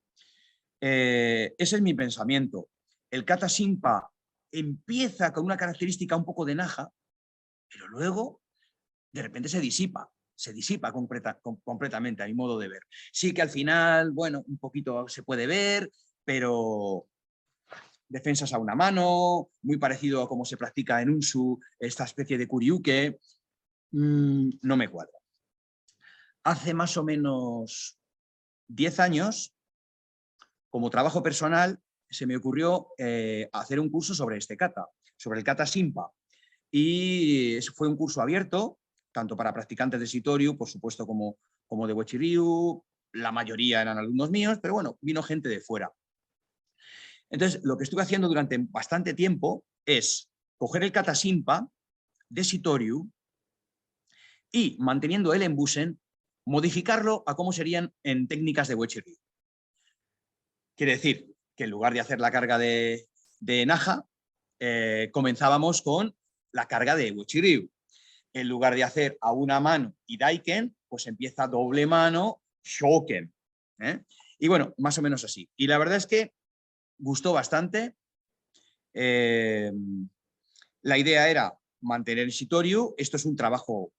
Ese es mi pensamiento. El kata Shinpa empieza con una característica un poco de naja, pero luego de repente se disipa completamente a mi modo de ver. Sí que al final, bueno, un poquito se puede ver, pero defensas a una mano, muy parecido a cómo se practica en Unsu, esta especie de Kuryuke, no me cuadra. Hace más o menos 10 años, como trabajo personal, se me ocurrió hacer un curso sobre este kata, sobre el kata Shinpa. Y fue un curso abierto, tanto para practicantes de Shitoryu, por supuesto, como de Uechi Ryu. La mayoría eran alumnos míos, pero bueno, vino gente de fuera. Entonces, lo que estuve haciendo durante bastante tiempo es coger el kata Shinpa de Shitoryu y, manteniendo el embusen, modificarlo a cómo serían en técnicas de Uechi Ryu. Quiere decir que en lugar de hacer la carga de naja, comenzábamos con la carga de Uechi Ryu. En lugar de hacer a una mano y Daiken, pues empieza doble mano, Shoken. Y bueno, más o menos así. Y la verdad es que gustó bastante. La idea era mantener el Shitoryu. Esto es un trabajo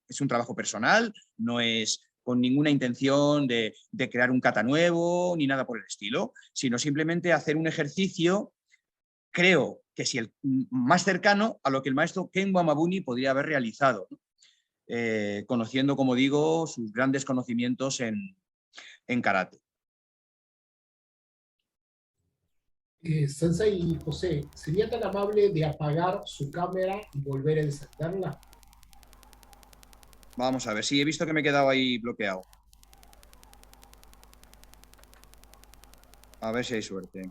personal, no es con ninguna intención de crear un kata nuevo ni nada por el estilo, sino simplemente hacer un ejercicio, creo que si el más cercano a lo que el maestro Kenwa Mabuni podría haber realizado, ¿no? Conociendo, como digo, sus grandes conocimientos en karate. Sensei y José, ¿sería tan amable de apagar su cámara y volver a encenderla? Vamos a ver, sí, he visto que me he quedado ahí bloqueado. A ver si hay suerte.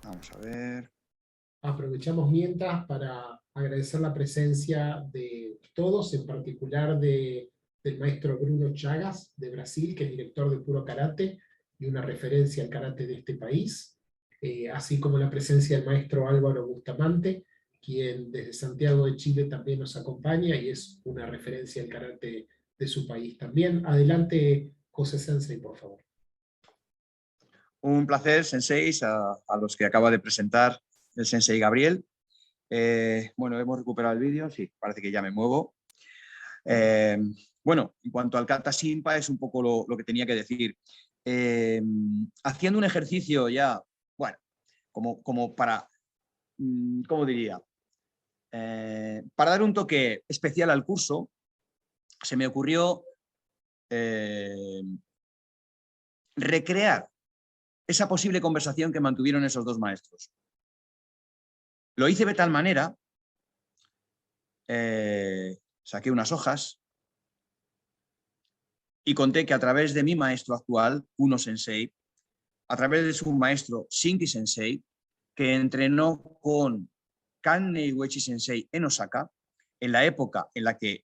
Vamos a ver. Aprovechamos mientras para agradecer la presencia de todos, en particular del maestro Bruno Chagas de Brasil, que es director de Puro Karate y una referencia al karate de este país, así como la presencia del maestro Álvaro Bustamante, quien desde Santiago de Chile también nos acompaña y es una referencia al karate de su país también. Adelante, José Sensei, por favor. Un placer, senseis, a los que acaba de presentar el sensei Gabriel. Bueno, hemos recuperado el vídeo, sí, parece que ya me muevo. Bueno, en cuanto al kata Shinpa es un poco lo que tenía que decir. Haciendo un ejercicio ya, bueno, como para, ¿cómo diría? Para dar un toque especial al curso, se me ocurrió recrear esa posible conversación que mantuvieron esos dos maestros. Lo hice de tal manera, saqué unas hojas y conté que a través de mi maestro actual, Kuno Sensei, a través de su maestro Shinki Sensei, que entrenó con Kannei Uechi Sensei en Osaka, en la época en la que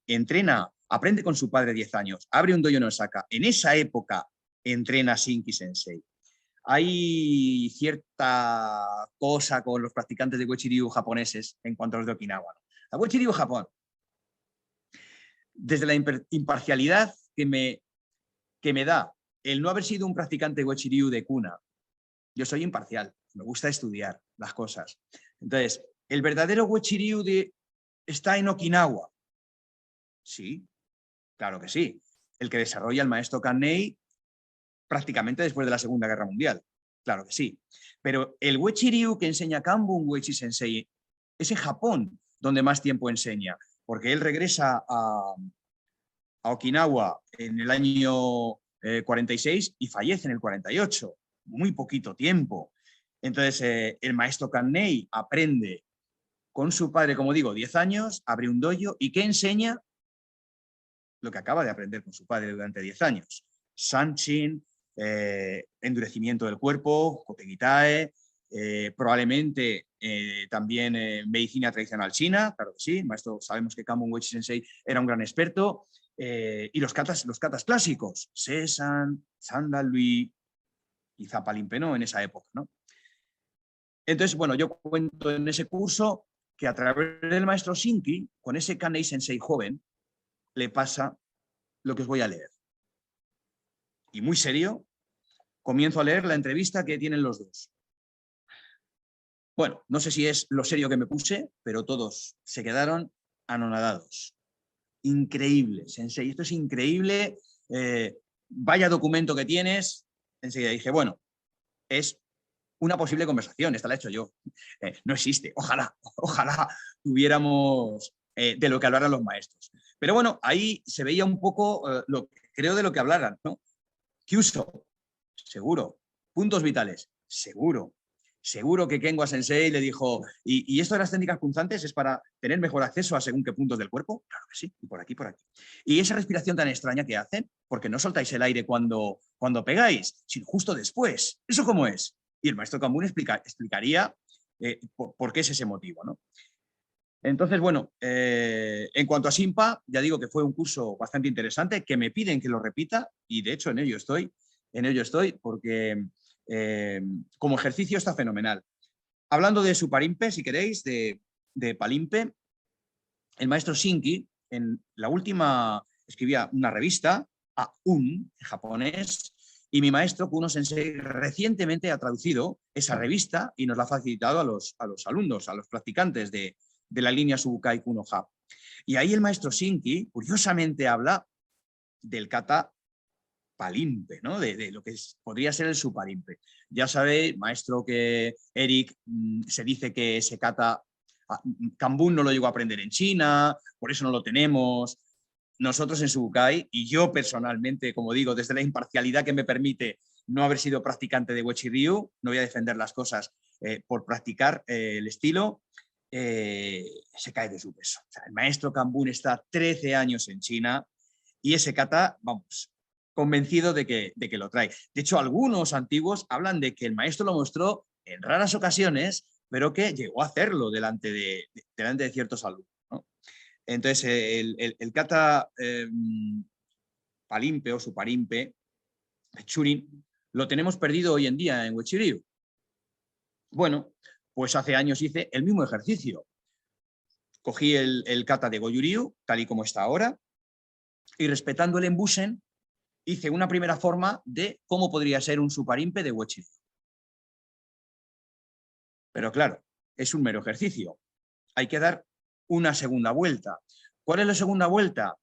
aprende con su padre 10 años, abre un dojo en Osaka, en esa época entrena Shinki Sensei. Hay cierta cosa con los practicantes de Uechi Ryu japoneses en cuanto a los de Okinawa. La Uechi Ryu Japón, desde la imparcialidad que me da el no haber sido un practicante de Uechi Ryu de cuna, yo soy imparcial, me gusta estudiar las cosas. Entonces, ¿el verdadero Uechi Ryu está en Okinawa? Sí, claro que sí. El que desarrolla el maestro Kannei prácticamente después de la Segunda Guerra Mundial. Claro que sí. Pero el Uechi Ryu que enseña Kanbun Uechi Sensei es en Japón donde más tiempo enseña, porque él regresa a Okinawa en el año 46 y fallece en el 48. Muy poquito tiempo. Entonces, el maestro Kannei aprende con su padre, como digo, 10 años, abre un dojo y ¿qué enseña? Lo que acaba de aprender con su padre durante 10 años. Sanshin, endurecimiento del cuerpo, Kotegitae, probablemente también medicina tradicional china, claro que sí, maestro, sabemos que Kanbun Uechi Sensei era un gran experto, y los katas clásicos, Sesan, Sandalui y Zapalimpe, ¿no? En esa época, ¿no? Entonces, bueno, yo cuento en ese curso que a través del maestro Shinki, con ese Kannei Sensei joven, le pasa lo que os voy a leer. Y muy serio, comienzo a leer la entrevista que tienen los dos. Bueno, no sé si es lo serio que me puse, pero todos se quedaron anonadados. Increíble, Sensei, esto es increíble. Vaya documento que tienes. Enseguida dije, bueno, es una posible conversación, esta la he hecho yo. No existe, ojalá tuviéramos de lo que hablaran los maestros. Pero bueno, ahí se veía un poco creo de lo que hablaran, ¿no? Kyuso, seguro. Puntos vitales, seguro. Seguro que Kenwa Sensei le dijo, ¿y esto de las técnicas punzantes es para tener mejor acceso a según qué puntos del cuerpo? Claro que sí, y por aquí, por aquí. Y esa respiración tan extraña que hacen, porque no soltáis el aire cuando pegáis, sino justo después. ¿Eso cómo es? Y el maestro Kanbun explicaría por qué es ese motivo, ¿no? Entonces, bueno, en cuanto a Simpa, ya digo que fue un curso bastante interesante, que me piden que lo repita, y de hecho en ello estoy, porque como ejercicio está fenomenal. Hablando de Suparimpe, si queréis, de Palimpe, el maestro Shinki, en la última, escribía una revista, en japonés, y mi maestro Kuno Sensei recientemente ha traducido esa revista y nos la ha facilitado a los alumnos, a los practicantes de la línea Subukai Kuno-ha. Y ahí el maestro Shinki, curiosamente, habla del kata Palimpe, ¿no? De lo que podría ser el Suparimpe. Ya sabéis, maestro, que Eric se dice que ese kata Kanbun no lo llegó a aprender en China, por eso no lo tenemos. Nosotros en Subukai, y yo personalmente, como digo, desde la imparcialidad que me permite no haber sido practicante de Uechi Ryu, no voy a defender las cosas por practicar el estilo, se cae de su peso. O sea, el maestro Kanbun está 13 años en China y ese kata, vamos, convencido de que lo trae. De hecho, algunos antiguos hablan de que el maestro lo mostró en raras ocasiones, pero que llegó a hacerlo delante de ciertos alumnos, ¿no? Entonces, el kata Palimpe o Suparimpe, Churin, lo tenemos perdido hoy en día en Uechi Ryu. Bueno, pues hace años hice el mismo ejercicio. Cogí el kata de Goju Ryu, tal y como está ahora, y respetando el embusen, hice una primera forma de cómo podría ser un Suparimpe de Uechi Ryu. Pero claro, es un mero ejercicio. Hay que dar una segunda vuelta. ¿Cuál es la segunda vuelta?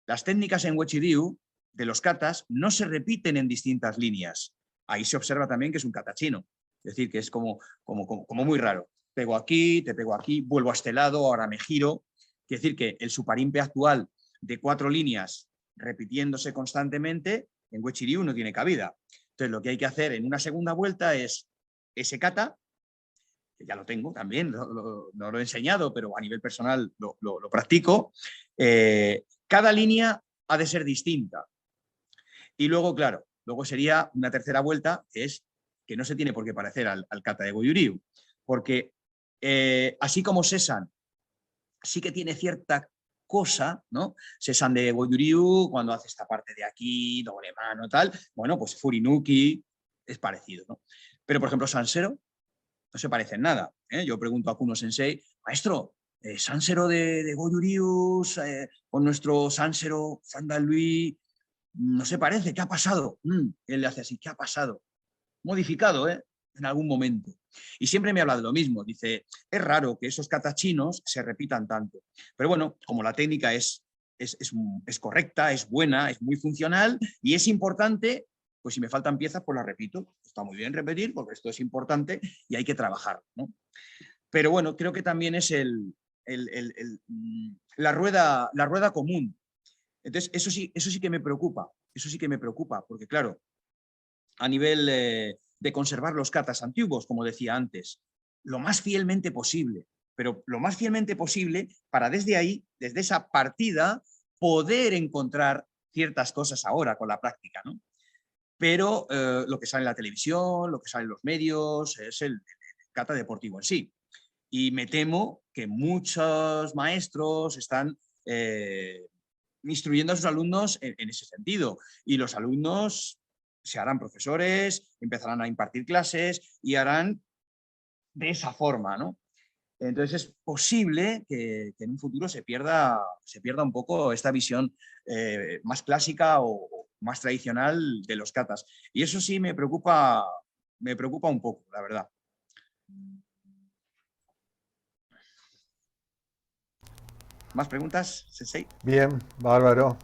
Las técnicas en Uechi Ryu de los katas no se repiten en distintas líneas. Ahí se observa también que es un kata chino. Es decir, que es como muy raro. Pego aquí, te pego aquí, vuelvo a este lado, ahora me giro. Quiere decir que el Suparimpe actual de 4 líneas repitiéndose constantemente en Uechi Ryu no tiene cabida. Entonces lo que hay que hacer en una segunda vuelta es ese kata, que ya lo tengo también, no lo he enseñado, pero a nivel personal lo practico. Cada línea ha de ser distinta. Y luego, claro, luego sería una tercera vuelta, que es que no se tiene por qué parecer al kata de Goju Ryu, porque así como Sesan sí que tiene cierta cosa, ¿no? Sesan de Goju Ryu, cuando hace esta parte de aquí, doble mano, tal, bueno, pues Furinuki es parecido, ¿no? Pero, por ejemplo, Sansero no se parece en nada, ¿eh? Yo pregunto a Kuno Sensei, maestro, Sansero de Goju Ryu con nuestro Sansero Sandalui no se parece, ¿qué ha pasado? Él le hace así, ¿qué ha pasado? Modificado, en algún momento. Y siempre me habla de lo mismo, dice, es raro que esos katas chinos se repitan tanto. Pero bueno, como la técnica es correcta, es buena, es muy funcional y es importante pues si me faltan piezas, pues las repito. Está muy bien repetir porque esto es importante y hay que trabajar, ¿no? Pero bueno, creo que también es la rueda común. Entonces, eso sí que me preocupa. Eso sí que me preocupa, porque claro, a nivel de conservar los katas antiguos, como decía antes, lo más fielmente posible, pero lo más fielmente posible para desde ahí, desde esa partida, poder encontrar ciertas cosas ahora con la práctica, ¿no? Pero lo que sale en la televisión, lo que sale en los medios, es el kata deportivo en sí. Y me temo que muchos maestros están instruyendo a sus alumnos en ese sentido. Y los alumnos se harán profesores, empezarán a impartir clases y harán de esa forma, ¿no? Entonces es posible que en un futuro se pierda un poco esta visión más clásica o más tradicional de los katas. Y eso sí me preocupa un poco, la verdad. ¿Más preguntas, Sensei? Bien, bárbaro.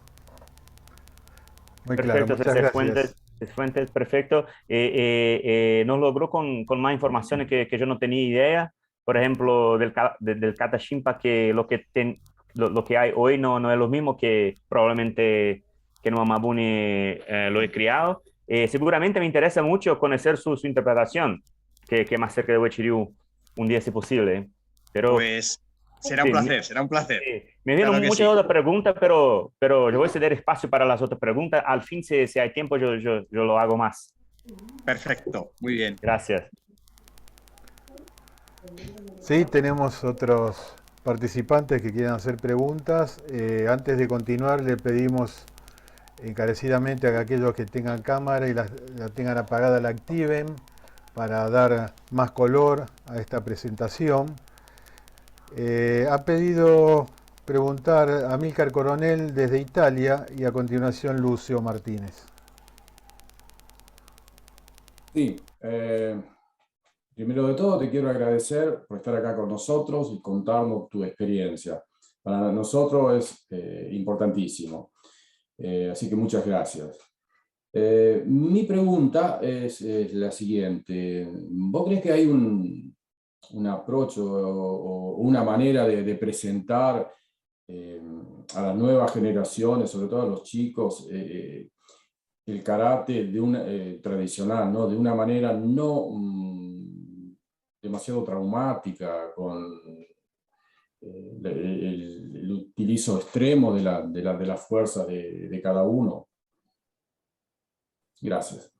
Muy claro, Perfecto, muchas César gracias. Fuentes, perfecto. Nos logró con más informaciones que yo no tenía idea. Por ejemplo, del Kata Shimpa, que lo que hay hoy no es lo mismo que probablemente que en Mamabuni lo he criado. Seguramente me interesa mucho conocer su interpretación, que más cerca de Uechi-Ryu un día si posible. Pero Pues será un sí, placer, será un placer. me vienen Claro que muchas sí. otras preguntas, pero yo voy a ceder espacio para las otras preguntas. Al fin, si hay tiempo, yo lo hago más. Perfecto, muy bien. Gracias. Sí, tenemos otros participantes que quieren hacer preguntas. Antes de continuar, le pedimos encarecidamente a que aquellos que tengan cámara y la tengan apagada la activen para dar más color a esta presentación. Ha pedido preguntar a Amílcar Coronel desde Italia y a continuación Lucio Martínez. Sí, primero de todo te quiero agradecer por estar acá con nosotros y contarnos tu experiencia. Para nosotros es importantísimo, así que muchas gracias. Mi pregunta es la siguiente. ¿Vos crees que hay un approach o una manera de presentar a las nuevas generaciones, sobre todo a los chicos, el karate tradicional, ¿no? De una manera no demasiado traumática, con el utilizo extremo de las fuerzas de cada uno? Gracias.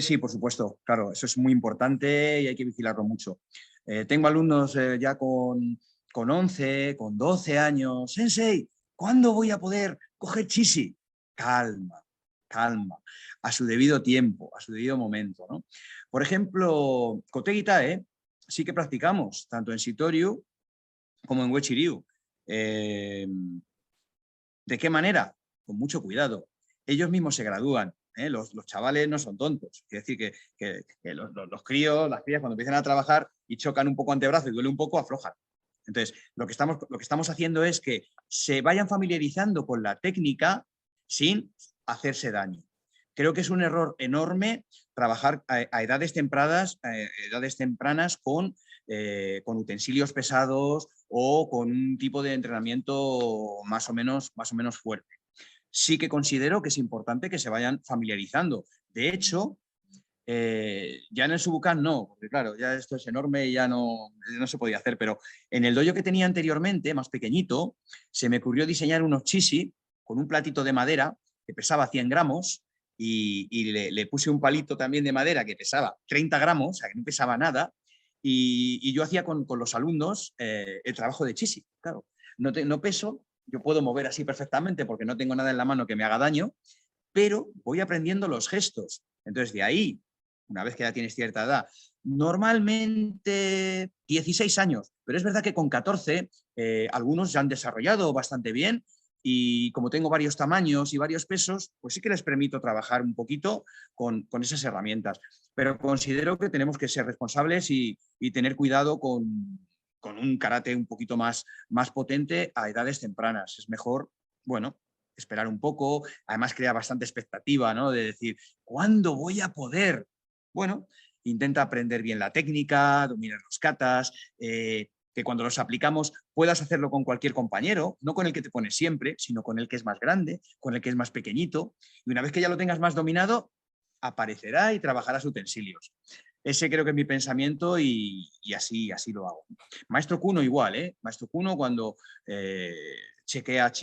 Sí, por supuesto, claro, eso es muy importante y hay que vigilarlo mucho. Tengo alumnos ya con 11, con 12 años. Sensei, ¿cuándo voy a poder coger Chishi? Calma, calma, a su debido tiempo, a su debido momento, ¿no? Por ejemplo, Kotegi Tae sí que practicamos, tanto en Shitoryu como en Uechi-Ryu. ¿De qué manera? Con mucho cuidado. Ellos mismos se gradúan. Los chavales no son tontos. Es decir, que los críos, las crías, cuando empiezan a trabajar y chocan un poco antebrazo y duele un poco, aflojan. Entonces, lo que estamos haciendo es que se vayan familiarizando con la técnica sin hacerse daño. Creo que es un error enorme trabajar a edades tempranas con utensilios pesados o con un tipo de entrenamiento más o menos fuerte. Sí que considero que es importante que se vayan familiarizando. De hecho, ya en el Subukan no, porque claro, ya esto es enorme y ya no se podía hacer, pero en el dojo que tenía anteriormente, más pequeñito, se me ocurrió diseñar unos chishi con un platito de madera que pesaba 100 gramos y le puse un palito también de madera que pesaba 30 gramos, o sea, que no pesaba nada, y yo hacía con los alumnos el trabajo de chishi. Claro, no peso, yo puedo mover así perfectamente porque no tengo nada en la mano que me haga daño, pero voy aprendiendo los gestos. Entonces, de ahí, una vez que ya tienes cierta edad, normalmente 16 años, pero es verdad que con 14 algunos ya han desarrollado bastante bien y como tengo varios tamaños y varios pesos, pues sí que les permito trabajar un poquito con esas herramientas. Pero considero que tenemos que ser responsables y tener cuidado con un karate un poquito más potente a edades tempranas. Es mejor, bueno, esperar un poco, además crea bastante expectativa, ¿no? De decir, ¿cuándo voy a poder? Bueno, intenta aprender bien la técnica, dominar los katas, que cuando los aplicamos puedas hacerlo con cualquier compañero, no con el que te pones siempre, sino con el que es más grande, con el que es más pequeñito, y una vez que ya lo tengas más dominado, aparecerá y trabajarás utensilios. Ese creo que es mi pensamiento y así lo hago. Maestro Kuno igual, ¿eh? Maestro Kuno cuando chequea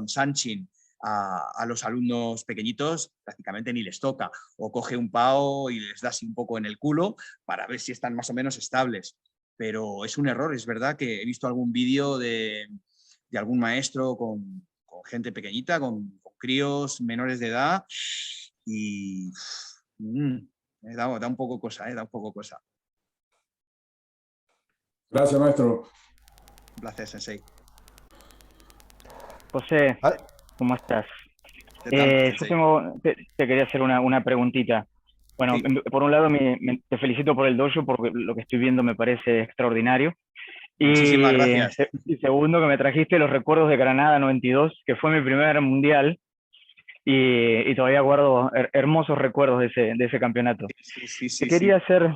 Sanchin a los alumnos pequeñitos, prácticamente ni les toca, o coge un pao y les da así un poco en el culo para ver si están más o menos estables. Pero es un error, es verdad que he visto algún vídeo de algún maestro con gente pequeñita, con críos menores de edad y da un poco cosa, da un poco cosa. Gracias, maestro. Un placer, Sensei. José, ¿cómo estás? ¿Qué tal, Sensei? Yo te quería hacer una preguntita. Bueno, Sí. por un lado te felicito por el dojo porque lo que estoy viendo me parece extraordinario. Muchísimas gracias. Y segundo, que me trajiste los recuerdos de Granada 92, que fue mi primer mundial, y todavía guardo hermosos recuerdos de ese campeonato. Sí, Te quería hacer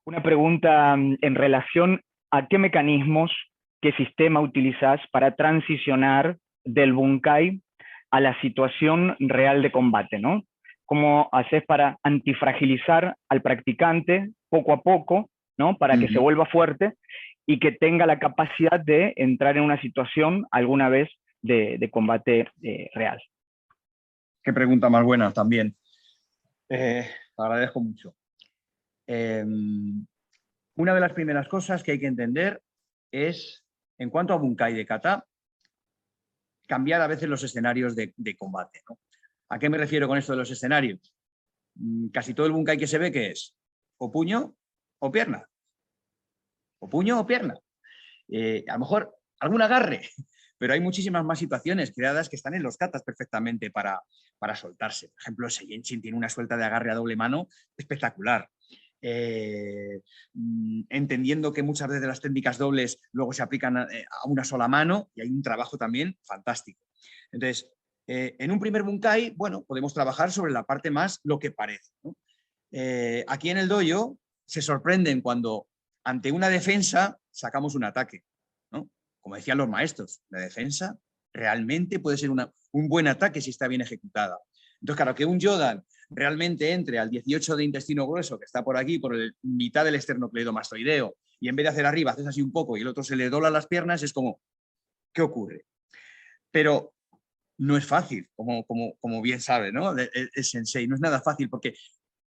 una pregunta en relación a qué mecanismos, qué sistema utilizas para transicionar del bunkai a la situación real de combate, ¿no? ¿Cómo haces para antifragilizar al practicante poco a poco, ¿no? Para que se vuelva fuerte y que tenga la capacidad de entrar en una situación alguna vez de combate real? Qué pregunta más buena también. Te agradezco mucho. Una de las primeras cosas que hay que entender es, en cuanto a bunkai de kata, cambiar a veces los escenarios de combate, ¿no? ¿A qué me refiero con esto de los escenarios? Casi todo el bunkai que se ve, ¿qué es? O puño o pierna. O puño o pierna. A lo mejor algún agarre, pero hay muchísimas más situaciones creadas que están en los katas perfectamente para soltarse. Por ejemplo, Seiyenshin tiene una suelta de agarre a doble mano espectacular. Entendiendo que muchas veces las técnicas dobles luego se aplican a una sola mano y hay un trabajo también fantástico. Entonces, en un primer bunkai, bueno, podemos trabajar sobre la parte más lo que parece, ¿no? Aquí en el dojo se sorprenden cuando ante una defensa sacamos un ataque, ¿no? Como decían los maestros, la defensa realmente puede ser un buen ataque si está bien ejecutada. Entonces, claro, que un Yodan realmente entre al 18 de intestino grueso, que está por aquí, por mitad del esternocleidomastoideo, y en vez de hacer arriba, haces así un poco y el otro se le dobla las piernas, es como, ¿qué ocurre? Pero no es fácil, como bien sabe, ¿no? El sensei, no es nada fácil, porque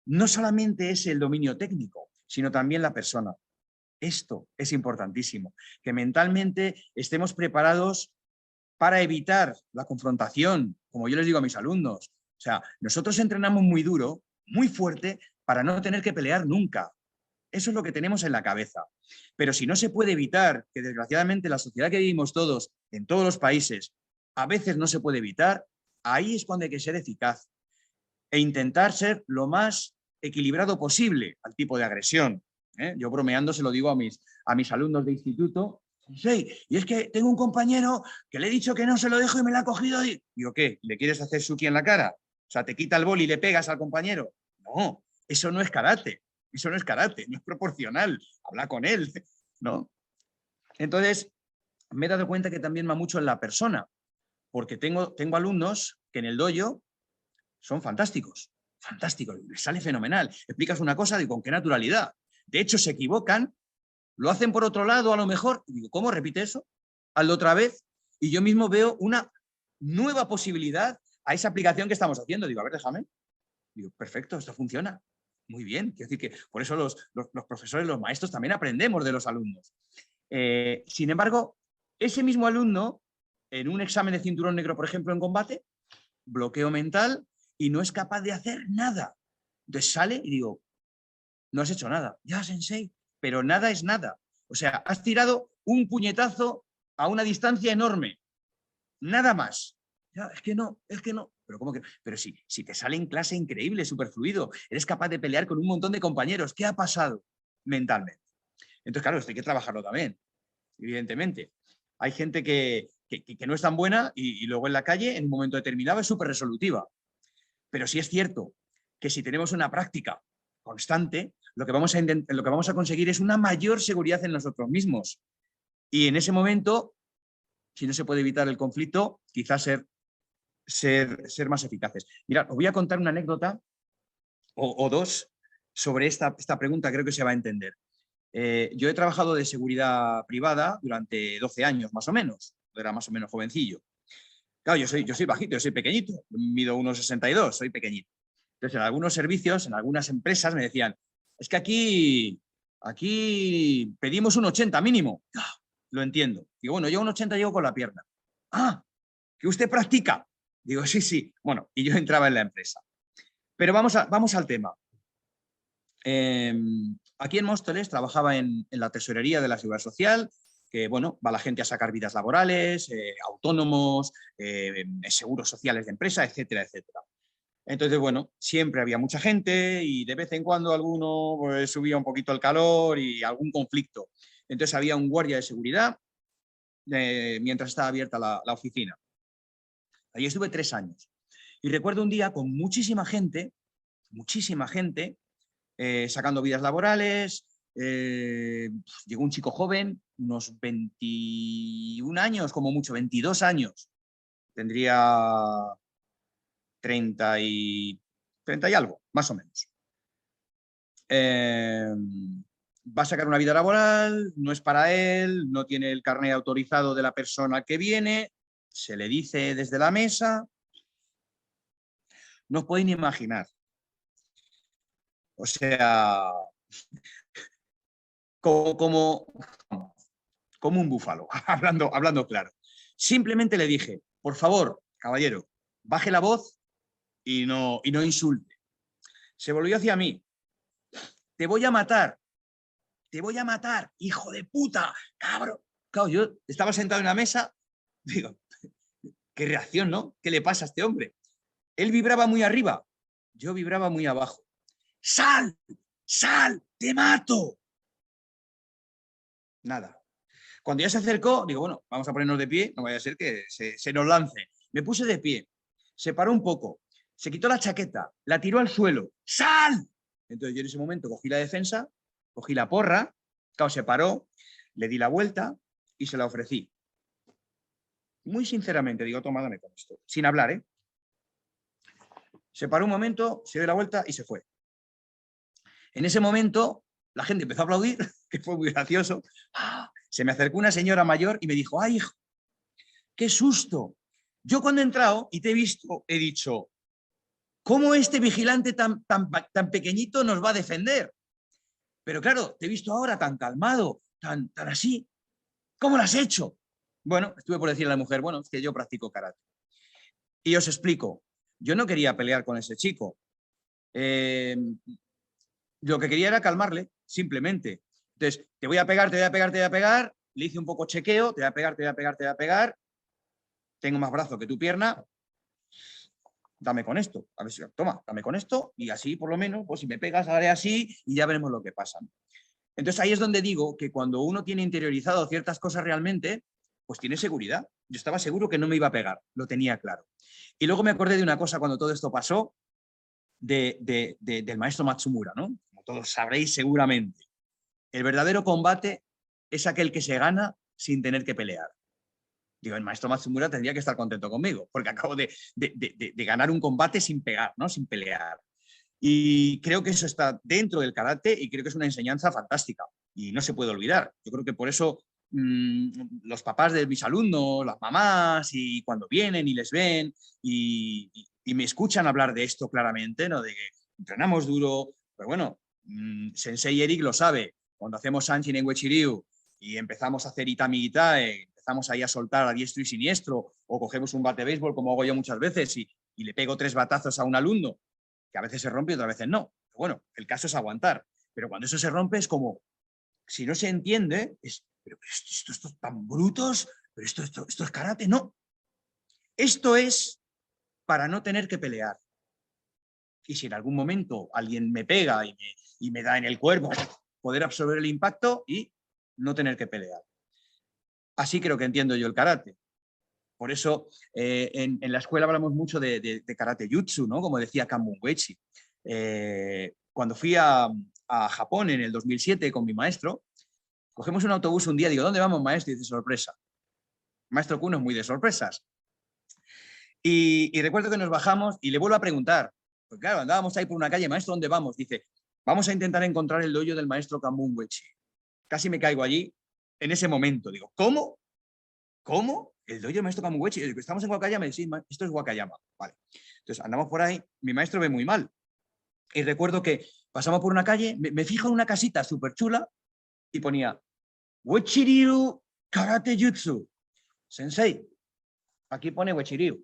no solamente es el dominio técnico, sino también la persona. Esto es importantísimo, que mentalmente estemos preparados para evitar la confrontación, como yo les digo a mis alumnos. O sea, nosotros entrenamos muy duro, muy fuerte, para no tener que pelear nunca. Eso es lo que tenemos en la cabeza. Pero si no se puede evitar, que desgraciadamente la sociedad que vivimos todos, en todos los países, a veces no se puede evitar, ahí es cuando hay que ser eficaz e intentar ser lo más equilibrado posible al tipo de agresión. Yo bromeando se lo digo a mis alumnos de instituto. Sí, y es que tengo un compañero que le he dicho que no se lo dejo y me la ha cogido y... Digo, ¿qué? ¿Le quieres hacer suki en la cara? O sea, ¿te quita el boli y le pegas al compañero? No, eso no es karate. Eso no es karate, no es proporcional. Habla con él, ¿no? Entonces, me he dado cuenta que también va mucho en la persona, porque tengo alumnos que en el dojo son fantásticos, les sale fenomenal. Explicas una cosa y con qué naturalidad. De hecho, se equivocan, lo hacen por otro lado a lo mejor, y digo, ¿cómo repite eso? Hazlo otra vez, y yo mismo veo una nueva posibilidad a esa aplicación que estamos haciendo. Digo, a ver, déjame. Digo, perfecto, esto funciona. Muy bien. Quiero decir que por eso los profesores, los maestros también aprendemos de los alumnos. Sin embargo, ese mismo alumno, en un examen de cinturón negro, por ejemplo, en combate, bloqueo mental y no es capaz de hacer nada. Entonces sale y digo, no has hecho nada. Ya, sensei, pero nada es nada. O sea, has tirado un puñetazo a una distancia enorme. Nada más. Ya, es que no. Pero ¿cómo que? Pero si te sale en clase increíble, súper fluido, eres capaz de pelear con un montón de compañeros. ¿Qué ha pasado mentalmente? Entonces, claro, esto hay que trabajarlo también, evidentemente. Hay gente que que no es tan buena y luego en la calle, en un momento determinado, es súper resolutiva. Pero sí es cierto que si tenemos una práctica constante, lo que vamos a conseguir es una mayor seguridad en nosotros mismos. Y en ese momento, si no se puede evitar el conflicto, quizás ser más eficaces. Mirad, os voy a contar una anécdota o dos sobre esta pregunta, creo que se va a entender. Yo he trabajado de seguridad privada durante 12 años, más o menos. Era más o menos jovencillo. Claro, yo soy bajito, yo soy pequeñito. Mido 1,62, soy pequeñito. Entonces, en algunos servicios, en algunas empresas me decían, es que aquí pedimos un 80 mínimo. Lo entiendo. Digo, bueno, yo un 80 llego con la pierna. Ah, ¿que usted practica? Digo, sí, sí. Bueno, y yo entraba en la empresa. Pero vamos al tema. Aquí en Móstoles trabajaba en la tesorería de la Seguridad Social, que, bueno, va la gente a sacar vidas laborales, autónomos, seguros sociales de empresa, etcétera, etcétera. Entonces, bueno, siempre había mucha gente y de vez en cuando alguno pues, subía un poquito el calor y algún conflicto. Entonces había un guardia de seguridad mientras estaba abierta la oficina. Allí estuve 3 años. Y recuerdo un día con muchísima gente, sacando vidas laborales. Llegó un chico joven, unos 21 años, como mucho, 22 años. Tendría 30 y algo, más o menos. Va a sacar una vida laboral, no es para él, no tiene el carnet autorizado de la persona que viene, se le dice desde la mesa. No os podéis ni imaginar. O sea, como un búfalo, hablando claro. Simplemente le dije, por favor, caballero, baje la voz y no insulte. Se volvió hacia mí. Te voy a matar, hijo de puta, cabrón. Claro, yo estaba sentado en la mesa, digo, qué reacción, ¿no? ¿Qué le pasa a este hombre? Él vibraba muy arriba, yo vibraba muy abajo. ¡Sal! ¡Sal! ¡Te mato! Nada. Cuando ya se acercó, digo, bueno, vamos a ponernos de pie, no vaya a ser que se nos lance. Me puse de pie, se paró un poco, se quitó la chaqueta, la tiró al suelo. ¡Sal! Entonces yo en ese momento cogí la defensa, cogí la porra, claro, se paró, le di la vuelta y se la ofrecí. Muy sinceramente, digo, toma, dame con esto. Sin hablar, ¿eh? Se paró un momento, se dio la vuelta y se fue. En ese momento, la gente empezó a aplaudir, que fue muy gracioso. ¡Ah! Se me acercó una señora mayor y me dijo, ¡ay, hijo! ¡Qué susto! Yo cuando he entrado y te he visto, he dicho, ¿cómo este vigilante tan pequeñito nos va a defender? Pero claro, te he visto ahora tan calmado, tan así. ¿Cómo lo has hecho? Bueno, estuve por decirle a la mujer, bueno, es que yo practico karate. Y os explico, yo no quería pelear con ese chico. Lo que quería era calmarle, simplemente. Entonces, te voy a pegar, le hice un poco chequeo, te voy a pegar, tengo más brazo que tu pierna, dame con esto, a ver si, toma, dame con esto y así por lo menos, pues si me pegas haré así y ya veremos lo que pasa. Entonces ahí es donde digo que cuando uno tiene interiorizado ciertas cosas realmente, pues tiene seguridad. Yo estaba seguro que no me iba a pegar, lo tenía claro. Y luego me acordé de una cosa cuando todo esto pasó, del maestro Matsumura, ¿no? Como todos sabréis seguramente. El verdadero combate es aquel que se gana sin tener que pelear. Digo, el maestro Matsumura tendría que estar contento conmigo, porque acabo de ganar un combate sin pegar, ¿no? Sin pelear. Y creo que eso está dentro del karate y creo que es una enseñanza fantástica y no se puede olvidar. Yo creo que por eso los papás de mis alumnos, las mamás, y cuando vienen y les ven y me escuchan hablar de esto claramente, ¿no? De que entrenamos duro, pero bueno, Sensei Eric lo sabe, cuando hacemos Sanchin en Uechiryu y empezamos a hacer Itami Itae, empezamos ahí a soltar a diestro y siniestro, o cogemos un bate de béisbol, como hago yo muchas veces, y le pego 3 batazos a un alumno, que a veces se rompe y otras veces no. Pero bueno, el caso es aguantar. Pero cuando eso se rompe es como, si no se entiende, pero estos tan brutos, pero esto es karate, no. Esto es para no tener que pelear. Y si en algún momento alguien me pega y me da en el cuerpo, poder absorber el impacto y no tener que pelear. Así creo que entiendo yo el karate. Por eso en la escuela hablamos mucho de karate jutsu, ¿no? Como decía Kanbun Uechi. Cuando fui a Japón en el 2007 con mi maestro, cogemos un autobús un día, digo, ¿dónde vamos, maestro? Y dice, sorpresa. Maestro Kuno es muy de sorpresas. Y recuerdo que nos bajamos y le vuelvo a preguntar, pues claro, andábamos ahí por una calle, maestro, ¿dónde vamos? Dice, vamos a intentar encontrar el dojo del maestro Kanbun Uechi. Casi me caigo allí en ese momento. Digo, ¿cómo? ¿Cómo? El dojo del maestro Kanbun Uechi. Estamos en Wakayama. Y sí, esto es Wakayama. Vale. Entonces andamos por ahí, mi maestro ve muy mal. Y recuerdo que pasamos por una calle, me fijo en una casita súper chula y ponía Uechi-ryu Karate Jutsu. Sensei, aquí pone Uechi-ryu.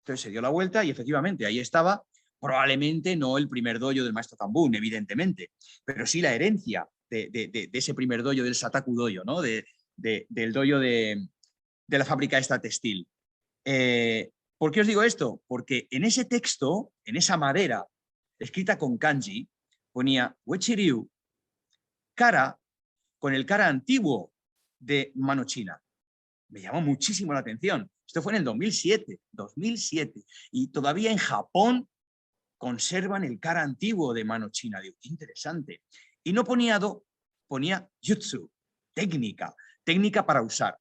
Entonces se dio la vuelta y efectivamente ahí estaba, probablemente no el primer dojo del maestro Kanbun, evidentemente, pero sí la herencia de ese primer dojo, del Sataku Dojo, ¿no? Del dojo de la fábrica esta textil. ¿Por qué os digo esto? Porque en ese texto, en esa madera, escrita con kanji, ponía Uechi-ryu, kara, con el kara antiguo de mano china. Me llamó muchísimo la atención. Esto fue en el 2007, y todavía en Japón conservan el kara antiguo de mano china. Digo, qué interesante. Y no ponía do, ponía jutsu, técnica para usar.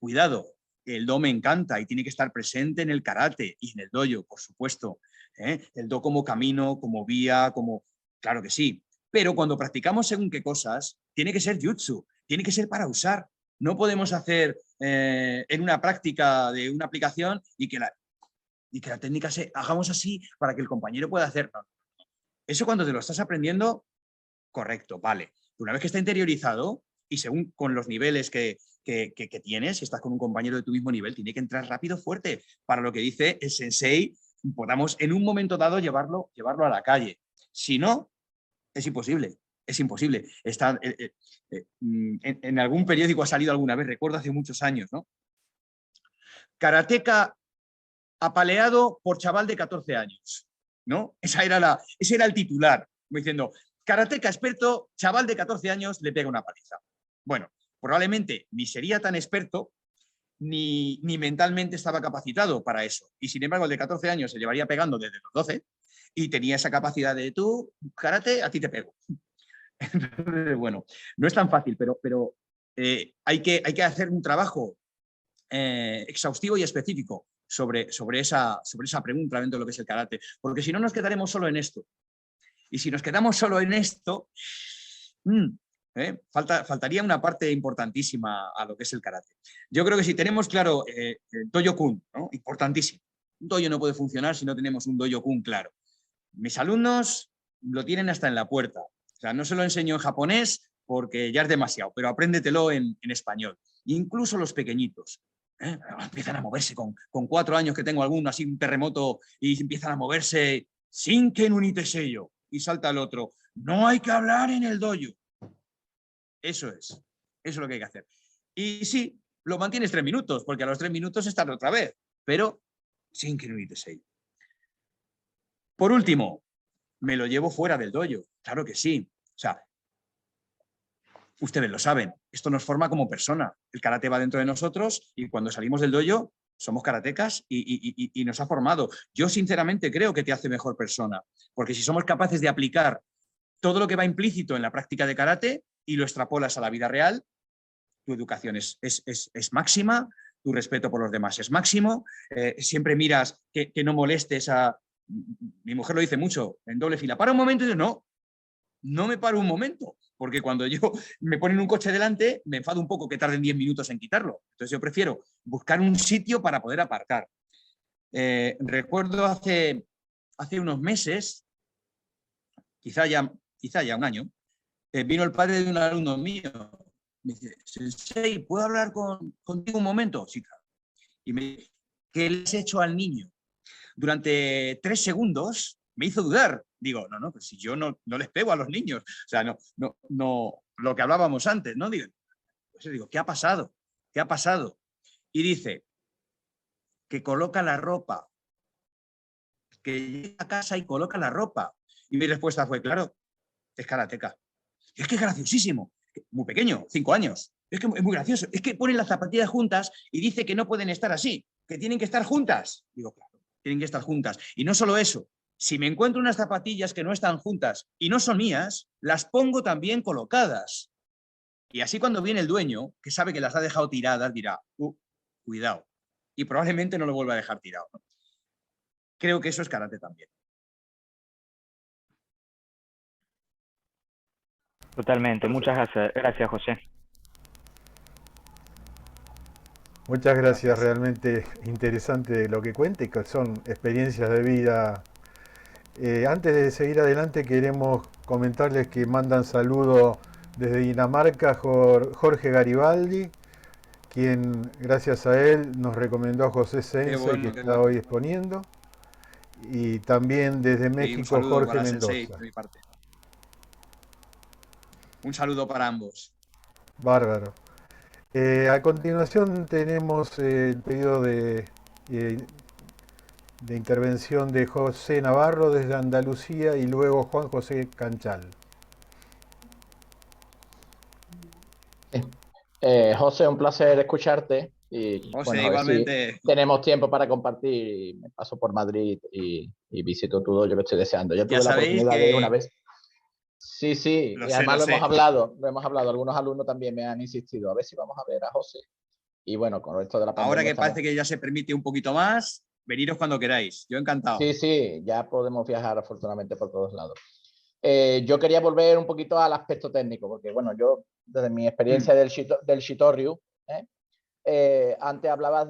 Cuidado, el do me encanta y tiene que estar presente en el karate y en el dojo, por supuesto. El do como camino, como vía, como... Claro que sí. Pero cuando practicamos según qué cosas, tiene que ser jutsu, tiene que ser para usar. No podemos hacer en una práctica de una aplicación y que la técnica se hagamos así para que el compañero pueda hacer. No. Eso cuando te lo estás aprendiendo, correcto, vale. Una vez que está interiorizado y según con los niveles que tienes, si estás con un compañero de tu mismo nivel, tiene que entrar rápido, fuerte, para lo que dice el sensei, podamos en un momento dado llevarlo a la calle. Si no, es imposible. Es imposible. Está, en algún periódico ha salido alguna vez, recuerdo hace muchos años, ¿no? Karateka apaleado por chaval de 14 años, ¿no? Ese era el titular, diciendo, karateka experto, chaval de 14 años le pega una paliza. Bueno, probablemente ni sería tan experto ni mentalmente estaba capacitado para eso. Y sin embargo, el de 14 años se llevaría pegando desde los 12 y tenía esa capacidad de tú, karate, a ti te pego. Entonces, bueno, no es tan fácil, pero hay que hacer un trabajo exhaustivo y específico sobre esa pregunta dentro de lo que es el karate, porque si no nos quedaremos solo en esto. Y si nos quedamos solo en esto, faltaría una parte importantísima a lo que es el karate. Yo creo que si tenemos claro el dojo-kun, ¿no? Importantísimo. Un dojo no puede funcionar si no tenemos un dojo-kun claro. Mis alumnos lo tienen hasta en la puerta. O sea, no se lo enseño en japonés porque ya es demasiado, pero apréndetelo en español. Incluso los pequeñitos. Empiezan a moverse con 4 años que tengo alguno, así un terremoto, y empiezan a moverse sin que unite sello. Y salta el otro. No hay que hablar en el dojo. Eso es lo que hay que hacer. Y sí, lo mantienes 3 minutos, porque a los 3 minutos estás otra vez, pero sin que unite sello. Por último, me lo llevo fuera del dojo. Claro que sí. O sea, ustedes lo saben, esto nos forma como persona. El karate va dentro de nosotros y cuando salimos del dojo somos karatecas y nos ha formado. Yo sinceramente creo que te hace mejor persona, porque si somos capaces de aplicar todo lo que va implícito en la práctica de karate y lo extrapolas a la vida real, tu educación es máxima, tu respeto por los demás es máximo, siempre miras que no molestes a... Mi mujer lo dice mucho, en doble fila. Para un momento y yo, no me paro un momento, porque cuando yo me ponen un coche delante, me enfado un poco que tarden 10 minutos en quitarlo. Entonces yo prefiero buscar un sitio para poder aparcar. Recuerdo hace unos meses, quizá ya un año, vino el padre de un alumno mío. Me dice, Sensei, ¿puedo hablar contigo un momento? Sí, claro. Y me dice, ¿qué le has hecho al niño? Durante 3 segundos me hizo dudar. Digo, no, pues si yo no les pego a los niños. O sea, no, lo que hablábamos antes, ¿no? Digo, ¿qué ha pasado? ¿Qué ha pasado? Y dice, que coloca la ropa. Que llega a casa y coloca la ropa. Y mi respuesta fue, claro, es karateka. Es que es graciosísimo. Muy pequeño, 5 años. Es que es muy gracioso. Es que ponen las zapatillas juntas y dice que no pueden estar así, que tienen que estar juntas. Digo, claro, tienen que estar juntas. Y no solo eso, si me encuentro unas zapatillas que no están juntas y no son mías, las pongo también colocadas. Y así cuando viene el dueño, que sabe que las ha dejado tiradas, dirá, cuidado. Y probablemente no lo vuelva a dejar tirado, ¿no? Creo que eso es karate también. Totalmente. Muchas gracias, José. Muchas gracias, Gracias. realmente interesante lo que cuenta y que son experiencias de vida. Antes de seguir adelante queremos comentarles que mandan saludos desde Dinamarca Jorge Garibaldi, quien gracias a él nos recomendó a José Sensei, bueno, que está hoy exponiendo, y también desde Y un México saludo Jorge para Sensei Mendoza. de mi parte. Un saludo para ambos. Bárbaro. A continuación tenemos el pedido de intervención de José Navarro desde Andalucía y luego Juan José Canchal. José, un placer escucharte y José, bueno, a ver si igualmente. tenemos tiempo para compartir y me paso por Madrid y visito tu dojo, yo lo estoy deseando. Ya Ya tuve la sabéis oportunidad de ir una que... vez. Sí, sí, Lo y sé, además lo lo hemos sé. hablado, algunos alumnos también me han insistido, a ver si vamos a ver a José. Y bueno, con esto de la Ahora pandemia que estamos... parece que ya se permite un poquito más, veniros cuando queráis. Yo encantado. Sí, sí, ya podemos viajar afortunadamente por todos lados. Yo quería volver un poquito al aspecto técnico, porque bueno, yo desde mi experiencia del Shitoryu, antes hablabas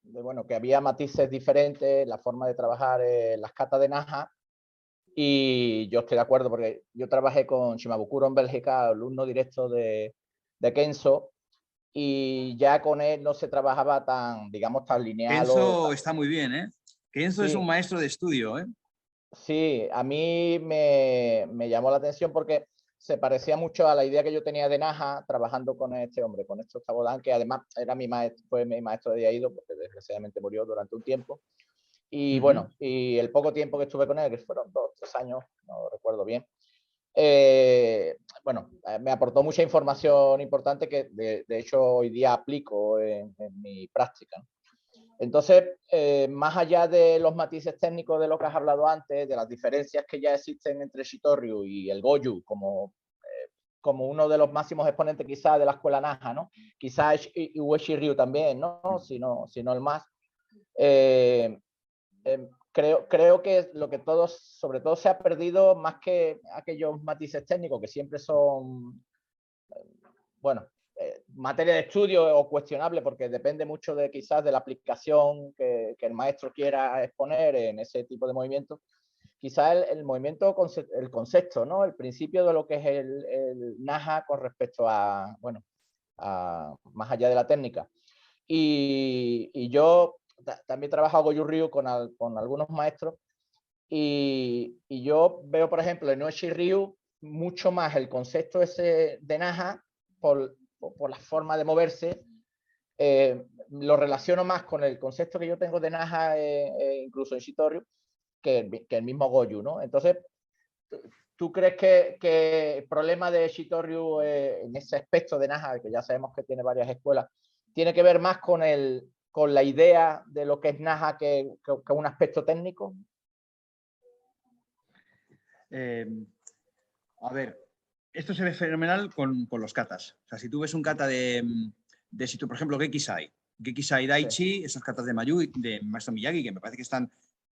bueno, que había matices diferentes, la forma de trabajar las katas de Naha, y yo estoy de acuerdo porque yo trabajé con Shimabukuro en Bélgica, alumno directo de Kenzo, y ya con él no se trabajaba tan, digamos, tan lineal o... Kenzo está muy bien, ¿eh? Kenzo es un Sí, maestro de estudio, ¿eh? sí, a mí me llamó la atención porque se parecía mucho a la idea que yo tenía de Naha trabajando con este hombre, con estos Tabodán, que además era fue mi maestro de Aido, porque desgraciadamente murió durante un tiempo. Y bueno, y el poco tiempo que estuve con él, que fueron 2 o 3 años, no recuerdo bien, bueno, me aportó mucha información importante que de hecho hoy día aplico en mi práctica. Entonces, más allá de los matices técnicos de lo que has hablado antes, de las diferencias que ya existen entre Shitoryu y el Goju como uno de los máximos exponentes quizás de la escuela Naha, ¿no? Quizás Ueshi Ryu también, ¿no? Si no el más. Creo que lo que sobre todo se ha perdido más que aquellos matices técnicos que siempre son, bueno, materia de estudio o cuestionable porque depende mucho de quizás de la aplicación que el maestro quiera exponer en ese tipo de movimientos. Quizás el movimiento, el concepto, ¿no? El principio de lo que es el Naha con respecto a, bueno, más allá de la técnica. Y yo también he trabajado Goju Ryu con algunos maestros y yo veo, por ejemplo, en Ueshi Ryu mucho más el concepto ese de Naha por la forma de moverse. Lo relaciono más con el concepto que yo tengo de Naha, incluso en Shitoryu, que el mismo Goju, ¿no? Entonces, ¿tú crees que el problema de Shitoryu en ese aspecto de Naha, que ya sabemos que tiene varias escuelas, tiene que ver más con la idea de lo que es Naha que un aspecto técnico? A ver, esto se ve fenomenal con los katas. O sea, si tú ves un kata por ejemplo, Gekisai Daichi, sí, esos katas de Mayu, de Maestro Miyagi, que me parece que están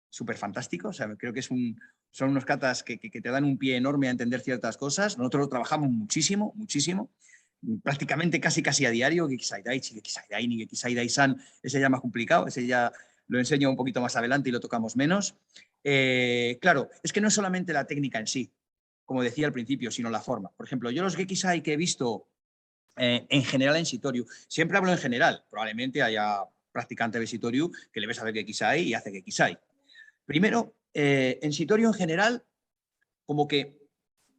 súper fantásticos. O sea, creo que son unos katas que te dan un pie enorme a entender ciertas cosas. Nosotros lo trabajamos muchísimo, muchísimo. Prácticamente casi a diario. Gekisai Daichi, Gekisai Daini, Gekisai Daisan, ese ya más complicado, ese ya lo enseño un poquito más adelante y lo tocamos menos. Claro, es que no es solamente la técnica en sí, como decía al principio, sino la forma. Por ejemplo, yo los Gekisai que he visto en general en Shitoryu, siempre hablo en general, probablemente haya practicantes de Shitoryu que le ves a ver Gekisai y hace Gekisai. Primero, en Shitoryu en general, como que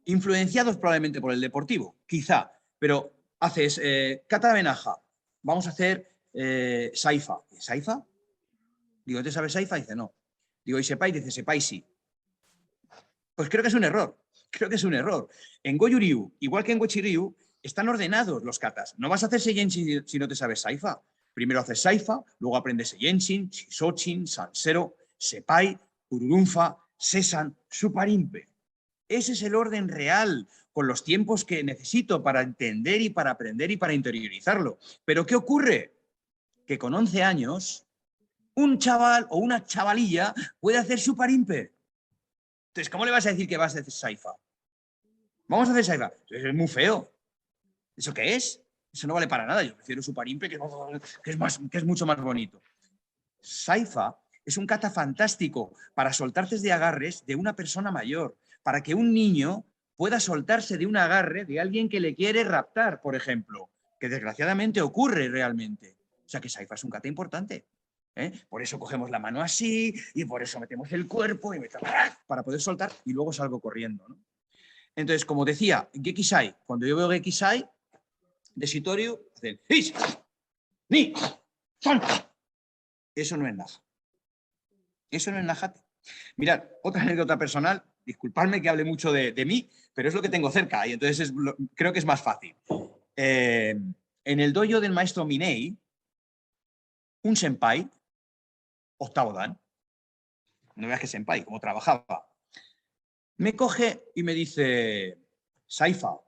influenciados probablemente por el deportivo, quizá, pero haces kata de Naha, vamos a hacer Saifa. ¿Saifa? Digo, ¿te sabes Saifa? Dice, no. Digo, ¿y Sepai? Dice, Sepai sí. Pues creo que es un error. Creo que es un error. En Goju Ryu, igual que en Uechi Ryu, están ordenados los katas. No vas a hacer Seiyenshin si no te sabes Saifa. Primero haces Saifa, luego aprendes Seiyenshin, Shisochin, Sansero, Sepai, Ururunfa, Sesan, Suparimpe. Ese es el orden real, con los tiempos que necesito para entender y para aprender y para interiorizarlo. Pero ¿qué ocurre? Que con 11 años, un chaval o una chavalilla puede hacer Suparimpe. Entonces, ¿cómo le vas a decir que vas a hacer Saifa? Vamos a hacer Saifa. Es muy feo. ¿Eso qué es? Eso no vale para nada. Yo prefiero Suparimpe, que es mucho más bonito. Saifa es un kata fantástico para soltarte de agarres de una persona mayor, para que un niño pueda soltarse de un agarre de alguien que le quiere raptar, por ejemplo, que desgraciadamente ocurre realmente. O sea que Saifa es un kata importante. Por eso cogemos la mano así y por eso metemos el cuerpo y para poder soltar y luego salgo corriendo, ¿no? Entonces, como decía, Gekisai, cuando yo veo Gekisai de Shitoryu, hacen Ish, Ni, San. Eso no es Naha. Eso no es Nahate. Mirad, otra anécdota personal, disculpadme que hable mucho de mí, pero es lo que tengo cerca y entonces creo que es más fácil. En el dojo del maestro Minei, un senpai, octavo dan, no veas que senpai, como trabajaba, me coge y me dice, Saifa,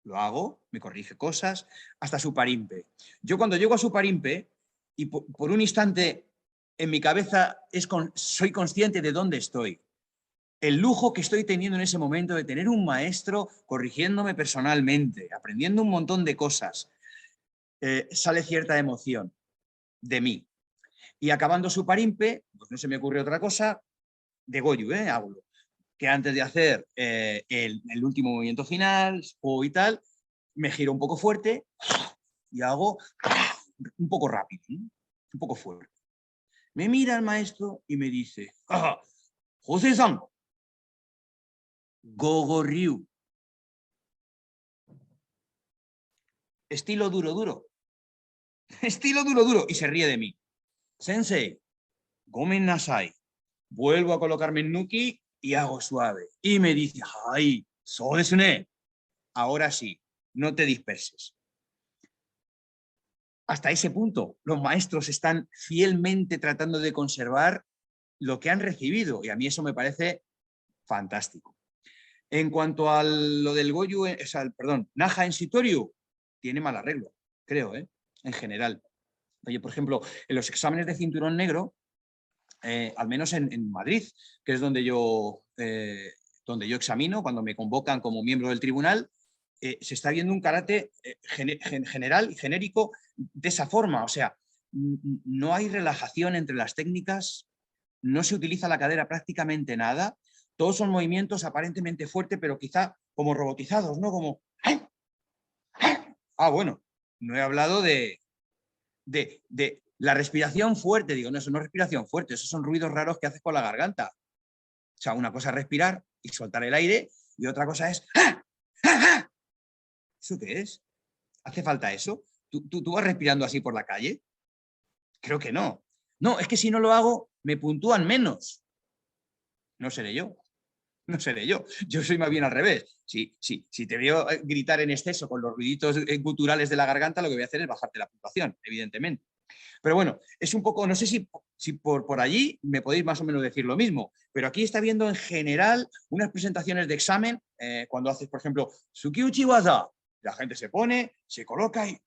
lo hago, me corrige cosas, hasta Suparimpe. Yo cuando llego a Suparimpe, y por un instante en mi cabeza soy consciente de dónde estoy. El lujo que estoy teniendo en ese momento de tener un maestro corrigiéndome personalmente, aprendiendo un montón de cosas, sale cierta emoción de mí. Y acabando Suparimpe, pues no se me ocurre otra cosa, de Goju, hablo, que antes de hacer el último movimiento final o y tal, me giro un poco fuerte y hago un poco rápido, ¿no? Un poco fuerte. Me mira el maestro y me dice, José-san, Gogo Ryu. Estilo duro, duro. Estilo duro, duro. Y se ríe de mí. Sensei, gomen nasai. Vuelvo a colocarme en Nuki y hago suave. Y me dice, ¡ay! So desu ne. Ahora sí, no te disperses. Hasta ese punto, los maestros están fielmente tratando de conservar lo que han recibido. Y a mí eso me parece fantástico. En cuanto a lo del Goju, Naha en Shitoryu, tiene mal arreglo, creo, en general. Oye, por ejemplo, en los exámenes de cinturón negro, al menos en Madrid, que es donde yo examino, cuando me convocan como miembro del tribunal, se está viendo un karate general y genérico de esa forma. O sea, no hay relajación entre las técnicas, no se utiliza la cadera prácticamente nada, todos son movimientos aparentemente fuertes, pero quizá como robotizados, ¿no? Como... bueno, no he hablado de la respiración fuerte. Digo, no, eso no es respiración fuerte, esos son ruidos raros que haces con la garganta. O sea, una cosa es respirar y soltar el aire y otra cosa es... ¿Eso qué es? ¿Hace falta eso? ¿Tú vas respirando así por la calle? Creo que no. No, es que si no lo hago, me puntúan menos. No seré yo. No seré yo. Yo soy más bien al revés. Si te veo gritar en exceso con los ruiditos guturales de la garganta, lo que voy a hacer es bajarte la puntuación, evidentemente. Pero bueno, es un poco, no sé si por allí me podéis más o menos decir lo mismo, pero aquí está viendo en general unas presentaciones de examen, cuando haces, por ejemplo, Sukiuchi Waza, la gente se pone, se coloca y...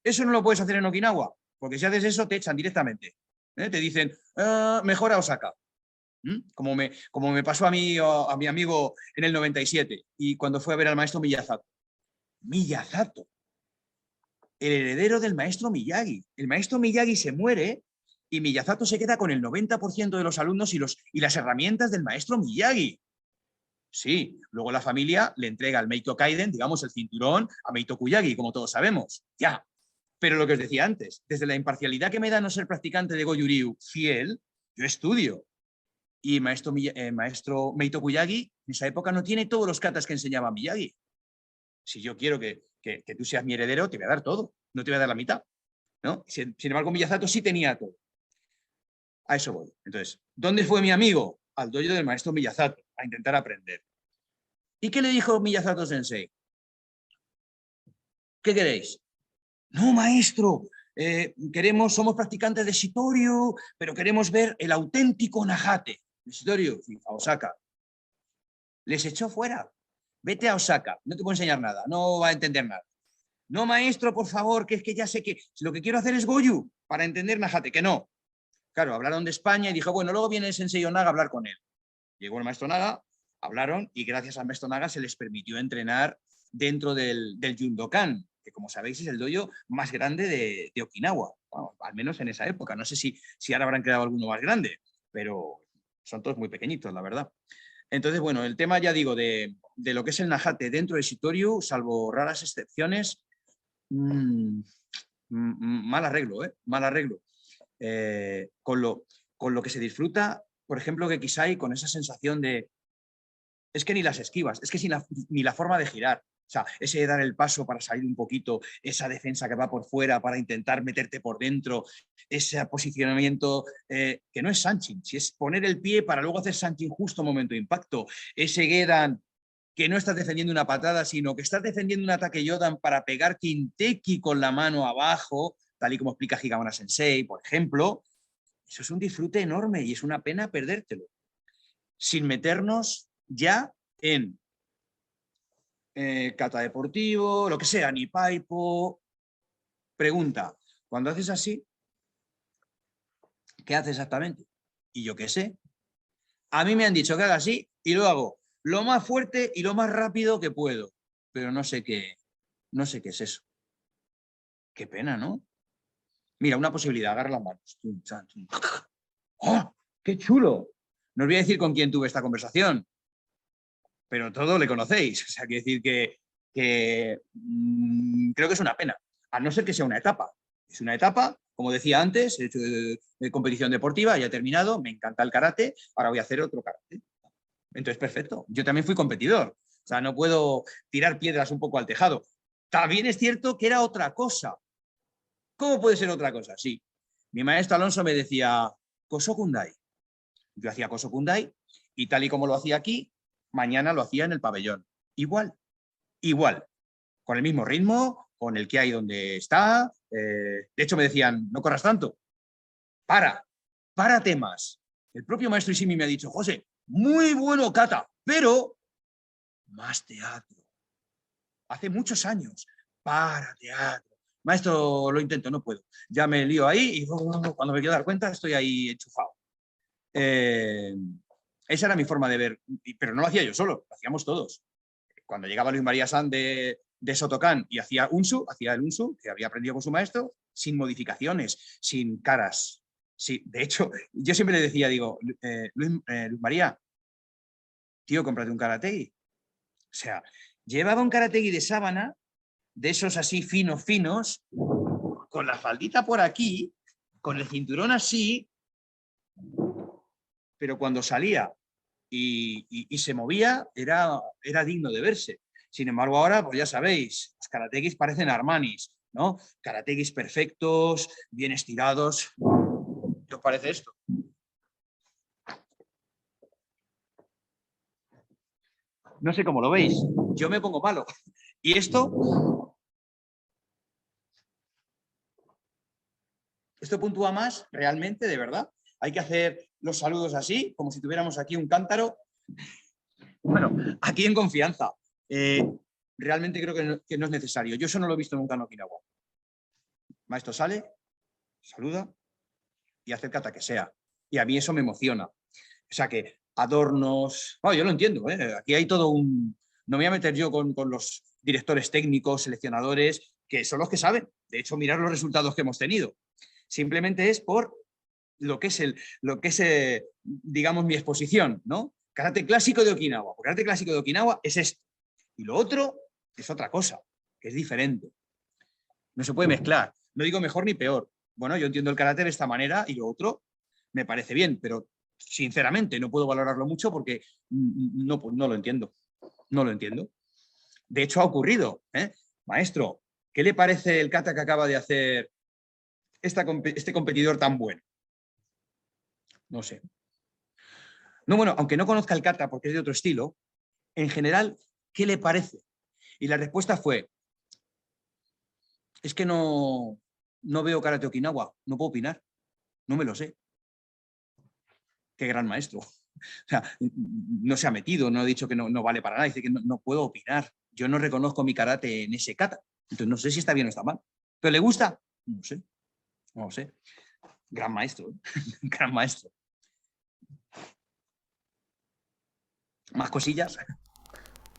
Eso no lo puedes hacer en Okinawa, porque si haces eso te echan directamente. Te dicen, mejora Osaka. Como me pasó a mí o a mi amigo en el 97 y cuando fue a ver al maestro Miyazato. Miyazato, el heredero del maestro Miyagi. El maestro Miyagi se muere y Miyazato se queda con el 90% de los alumnos y las herramientas del maestro Miyagi. Sí, luego la familia le entrega al Meito Kaiden, digamos, el cinturón a Meito Kuyagi, como todos sabemos. Ya. Pero lo que os decía antes, desde la imparcialidad que me da no ser practicante de Goju Ryu fiel, yo estudio. Y maestro Meito Kuyagi en esa época no tiene todos los katas que enseñaba Miyagi. Si yo quiero que tú seas mi heredero, te voy a dar todo, no te voy a dar la mitad, ¿no? Sin embargo, Miyazato sí tenía todo. A eso voy. Entonces, ¿dónde fue mi amigo? Al dojo del maestro Miyazato, a intentar aprender. ¿Y qué le dijo Miyazato Sensei? ¿Qué queréis? No, maestro, somos practicantes de Shitoryu, pero queremos ver el auténtico Nahate. Shitoryu, a Osaka. Les echó fuera. Vete a Osaka, no te puedo enseñar nada, no va a entender nada. No, maestro, por favor, que es que ya sé que lo que quiero hacer es Goju, para entender Nahate, que no. Claro, hablaron de España y dijo, bueno, luego viene el Sensei Onaga a hablar con él. Llegó el maestro Naga, hablaron y gracias al maestro Naga se les permitió entrenar dentro del Yundokan, que como sabéis es el dojo más grande de Okinawa, bueno, al menos en esa época. No sé si ahora habrán creado alguno más grande, pero son todos muy pequeñitos, la verdad. Entonces, bueno, el tema, ya digo, de lo que es el Nahate dentro de Shitoryu, salvo raras excepciones, mal arreglo, mal arreglo. Con lo que se disfruta, por ejemplo, Gekisai, con esa sensación de... Es que ni las esquivas, es que ni la forma de girar. O sea, ese de dar el paso para salir un poquito, esa defensa que va por fuera para intentar meterte por dentro, ese posicionamiento que no es Sanchin, si es poner el pie para luego hacer Sanchin justo momento de impacto, ese Gedan que no estás defendiendo una patada, sino que estás defendiendo un ataque Yodan para pegar Kinteki con la mano abajo, tal y como explica Higamara Sensei, por ejemplo. Eso es un disfrute enorme y es una pena perdértelo. Sin meternos ya en kata deportivo, lo que sea, ni paipo. Pregunta, cuando haces así, ¿qué haces exactamente? Y yo qué sé. A mí me han dicho que haga así y lo hago lo más fuerte y lo más rápido que puedo. Pero no sé qué es eso. Qué pena, ¿no? Mira, una posibilidad, agarra las manos. ¡Oh, qué chulo! No os voy a decir con quién tuve esta conversación, pero todos le conocéis. O sea, quiero decir que creo que es una pena, a no ser que sea una etapa. Es una etapa, como decía antes, he hecho de competición deportiva, ya he terminado, me encanta el karate, ahora voy a hacer otro karate. Entonces, perfecto. Yo también fui competidor. O sea, no puedo tirar piedras un poco al tejado. También es cierto que era otra cosa. ¿Cómo puede ser otra cosa? Sí. Mi maestro Alonso me decía, Kosokundai. Yo hacía Kosokundai y tal y como lo hacía aquí, mañana lo hacía en el pabellón. Igual. Con el mismo ritmo, con el que hay donde está. De hecho, me decían, no corras tanto. Párate más. El propio maestro Ishimi me ha dicho, José, muy bueno kata, pero más teatro. Hace muchos años. Para teatro. Maestro, lo intento, no puedo. Ya me lío ahí y cuando me quiero dar cuenta estoy ahí enchufado. Esa era mi forma de ver, pero no lo hacía yo solo, lo hacíamos todos. Cuando llegaba Luis María San de Sotokan y hacía el unsu, que había aprendido con su maestro, sin modificaciones, sin caras. Sí, de hecho, yo siempre le decía, digo, Luis María, tío, cómprate un karategi. O sea, llevaba un karategi de sábana, de esos así finos, con la faldita por aquí, con el cinturón así, pero cuando salía y se movía, era digno de verse. Sin embargo, ahora, pues ya sabéis, los karategis parecen Armanis, ¿no? Karategis perfectos, bien estirados. ¿Qué os parece esto? No sé cómo lo veis. Yo me pongo malo. Y esto puntúa más, realmente, de verdad. Hay que hacer los saludos así, como si tuviéramos aquí un cántaro. Bueno, aquí en confianza. Realmente creo que no es necesario. Yo eso no lo he visto nunca en Okinawa. Maestro sale, saluda y hace el kata que sea. Y a mí eso me emociona. O sea que adornos... Bueno, yo lo entiendo, ¿eh? Aquí hay todo un... No me voy a meter yo con los directores técnicos, seleccionadores, que son los que saben. De hecho, mirar los resultados que hemos tenido. Simplemente es por lo que es, digamos, mi exposición, ¿no? Karate clásico de Okinawa. Porque karate clásico de Okinawa es esto. Y lo otro es otra cosa, que es diferente. No se puede mezclar. No digo mejor ni peor. Bueno, yo entiendo el karate de esta manera y lo otro me parece bien, pero sinceramente no puedo valorarlo mucho porque no lo entiendo. No lo entiendo. De hecho, ha ocurrido. Maestro, ¿qué le parece el kata que acaba de hacer este competidor tan bueno? No sé. No, bueno, aunque no conozca el kata porque es de otro estilo, en general ¿Qué le parece? Y la respuesta fue, es que no veo Karate Okinawa, no puedo opinar, no me lo sé. Qué gran maestro. O sea, no se ha metido, no ha dicho que no vale para nada, dice que no puedo opinar. Yo no reconozco mi karate en ese kata, entonces no sé si está bien o está mal. ¿Pero le gusta? No sé, no sé. Gran maestro, gran maestro. ¿Más cosillas?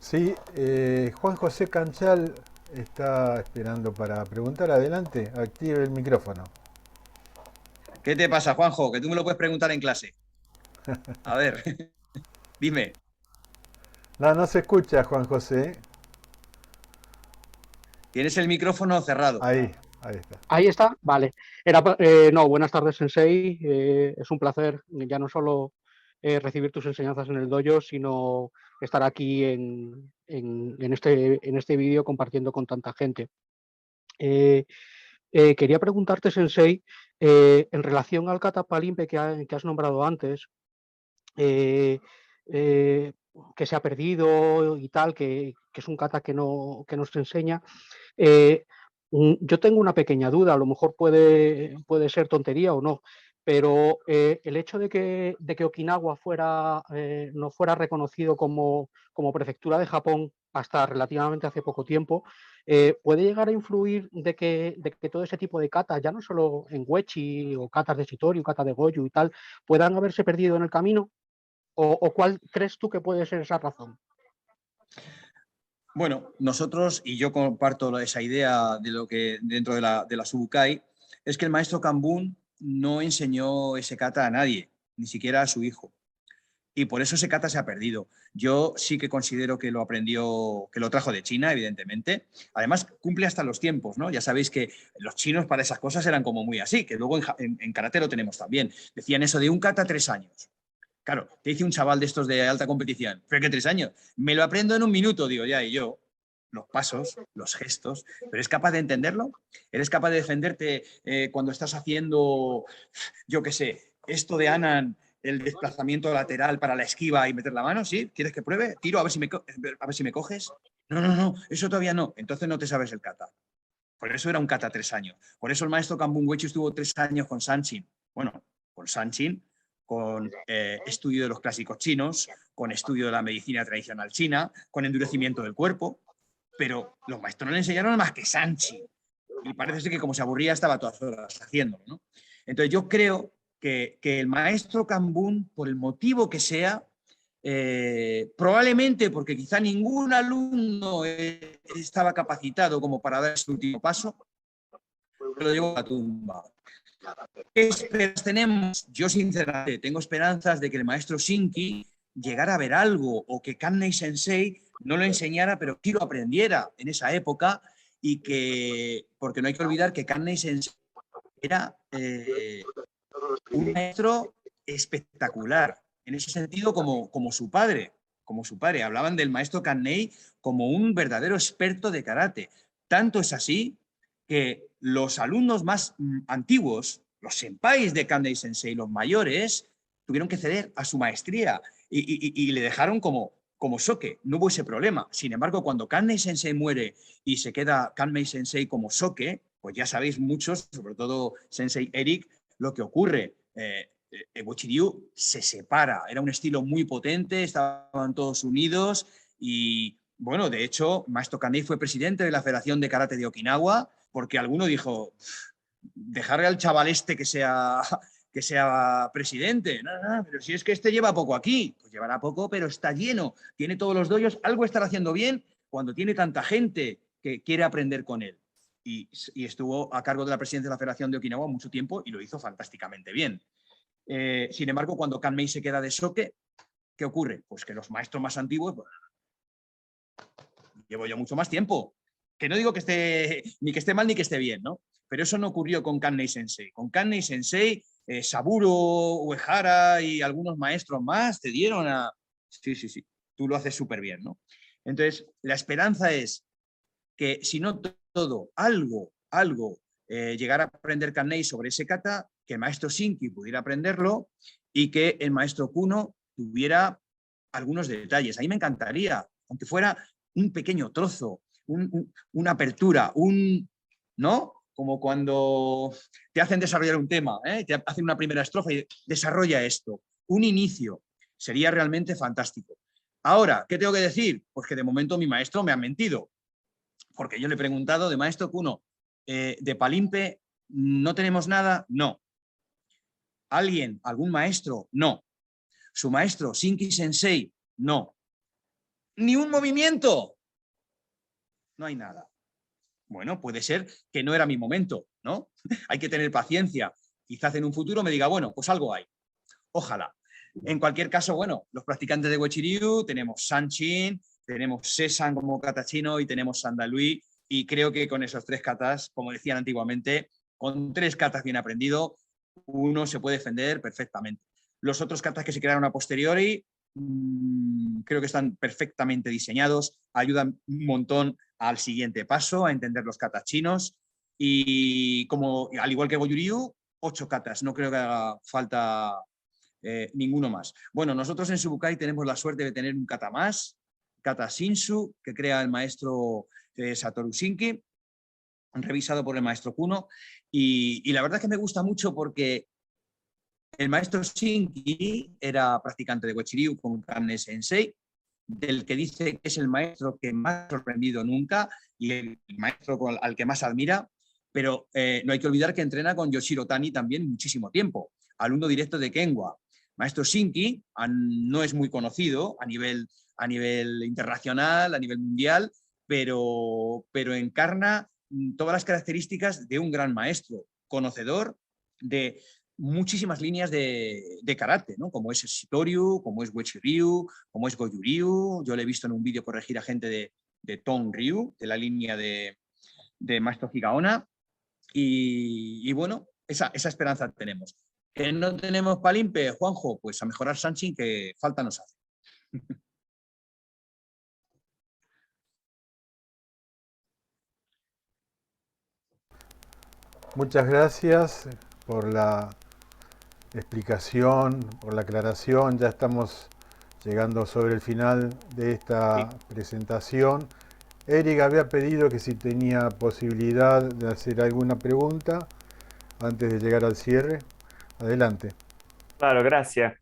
Sí, Juan José Canchal está esperando para preguntar. Adelante, active el micrófono. ¿Qué te pasa, Juanjo? Que tú me lo puedes preguntar en clase. A ver, dime. No se escucha, Juan José. Tienes el micrófono cerrado. Ahí está. Ahí está, vale. No, buenas tardes, Sensei. Es un placer ya no solo recibir tus enseñanzas en el dojo, sino estar aquí en este vídeo compartiendo con tanta gente. Quería preguntarte, Sensei, en relación al kata Palimpe que has nombrado antes, que se ha perdido y tal, que es un kata que nos enseña. Yo tengo una pequeña duda, a lo mejor puede ser tontería o no, pero el hecho de que Okinawa no fuera reconocido como prefectura de Japón hasta relativamente hace poco tiempo, puede llegar a influir de que todo ese tipo de katas, ya no solo en Uechi o katas de Shitoryu, kata de Goju y tal, puedan haberse perdido en el camino. ¿O cuál crees tú que puede ser esa razón? Bueno, nosotros, y yo comparto esa idea de lo que dentro de la Subukai, es que el maestro Kanbun no enseñó ese kata a nadie, ni siquiera a su hijo. Y por eso ese kata se ha perdido. Yo sí que considero que lo aprendió, que lo trajo de China, evidentemente. Además, cumple hasta los tiempos, ¿no? Ya sabéis que los chinos para esas cosas eran como muy así, que luego en karate lo tenemos también. Decían eso de un kata 3 años. Claro, te dice un chaval de estos de alta competición, pero que 3 años, me lo aprendo en un minuto, digo ya, y yo, los pasos, los gestos, pero ¿eres capaz de entenderlo? ¿Eres capaz de defenderte cuando estás haciendo, yo qué sé, esto de Anan, el desplazamiento lateral para la esquiva y meter la mano? ¿Sí? ¿Quieres que pruebe? Tiro a ver si me coges. No, eso todavía no, entonces no te sabes el kata. Por eso era un kata 3 años. Por eso el maestro Kanbun Uechi estuvo 3 años con Sanchin. Bueno, con Sanchin, con estudio de los clásicos chinos, con estudio de la medicina tradicional china, con endurecimiento del cuerpo, pero los maestros no le enseñaron más que Sanchin. Y parece ser que como se aburría estaba todas horas haciéndolo, ¿no? Entonces yo creo que el maestro Kanbun, por el motivo que sea, probablemente porque quizá ningún alumno estaba capacitado como para dar ese último paso, lo llevo a la tumba. ¿Qué esperanzas tenemos? Yo sinceramente tengo esperanzas de que el maestro Shinki llegara a ver algo o que Kannei Sensei no lo enseñara, pero que lo aprendiera en esa época y que, porque no hay que olvidar que Kannei Sensei era un maestro espectacular, en ese sentido como su padre. Hablaban del maestro Kannei como un verdadero experto de karate. Tanto es así que los alumnos más antiguos, los senpais de Kannei Sensei, los mayores, tuvieron que ceder a su maestría y le dejaron como soke. No hubo ese problema. Sin embargo, cuando Kannei Sensei muere y se queda Kannei Sensei como soke, pues ya sabéis muchos, sobre todo Sensei Eric, lo que ocurre. Uechi-ryu se separa. Era un estilo muy potente, estaban todos unidos y, bueno, de hecho, Maestro Kannei fue presidente de la Federación de Karate de Okinawa porque alguno dijo, dejarle al chaval este que sea presidente. No, pero si es que este lleva poco aquí. Pues llevará poco, pero está lleno. Tiene todos los dojos, algo estará haciendo bien cuando tiene tanta gente que quiere aprender con él. Y estuvo a cargo de la presidencia de la Federación de Okinawa mucho tiempo y lo hizo fantásticamente bien. Sin embargo, cuando Kanmei se queda de soke, ¿qué ocurre? Pues que los maestros más antiguos, pues, llevo yo mucho más tiempo. Que no digo que esté ni que esté mal ni que esté bien, ¿no? Pero eso no ocurrió con Kannei Sensei. Con Kannei Sensei, Saburo, Uehara y algunos maestros más te dieron a... Sí, tú lo haces súper bien, ¿no? Entonces, la esperanza es que si no todo, algo llegara a aprender Kannei sobre ese kata, que el maestro Shinki pudiera aprenderlo y que el maestro Kuno tuviera algunos detalles. A mí me encantaría, aunque fuera un pequeño trozo, una apertura, ¿no? Como cuando te hacen desarrollar un tema, te hacen una primera estrofa y desarrolla esto. Un inicio. Sería realmente fantástico. Ahora, ¿qué tengo que decir? Pues que de momento mi maestro me ha mentido. Porque yo le he preguntado de maestro Kuno, de Palimpe, ¿no tenemos nada? No. ¿Alguien? ¿Algún maestro? No. ¿Su maestro, Shinki Sensei? No. ¿Ni un movimiento? No hay nada. Bueno, puede ser que no era mi momento, ¿no? Hay que tener paciencia. Quizás en un futuro me diga, bueno, pues algo hay. Ojalá. En cualquier caso, bueno, los practicantes de Uechi-Ryu, tenemos Sanchin, tenemos Sesan como kata chino y tenemos Sandalui, y creo que con esos 3 katas, como decían antiguamente, con 3 katas bien aprendido, uno se puede defender perfectamente. Los otros katas que se crearon a posteriori, creo que están perfectamente diseñados, ayudan un montón al siguiente paso, a entender los katas chinos, y como, al igual que Goju-Ryu, 8 katas, no creo que haga falta ninguno más. Bueno, nosotros en Subukai tenemos la suerte de tener un kata más, Kata Shinshu, que crea el maestro Satoru Shinki, revisado por el maestro Kuno, y la verdad es que me gusta mucho porque el maestro Shinki era practicante de Uechi-Ryu con Kane Sensei, del que dice que es el maestro que más ha sorprendido nunca y el maestro al que más admira, pero no hay que olvidar que entrena con Yoshiro Tani también muchísimo tiempo, alumno directo de Kenwa. Maestro Shinki no es muy conocido a nivel internacional, a nivel mundial, pero encarna todas las características de un gran maestro, conocedor de muchísimas líneas de karate, ¿no? Como es Shitoryu, como es Uechi-Ryu, como es Goju-Ryu. Yo le he visto en un vídeo corregir a gente de Ton-Ryu, de la línea de Maestro Higaonna. Y bueno, esa esperanza tenemos. ¿Que no tenemos Palimpe, Juanjo? Pues a mejorar Sanchin, que falta nos hace. Muchas gracias por la explicación, por la aclaración. Ya estamos llegando sobre el final de esta presentación. Eric había pedido que si tenía posibilidad de hacer alguna pregunta antes de llegar al cierre. Adelante. Claro, gracias.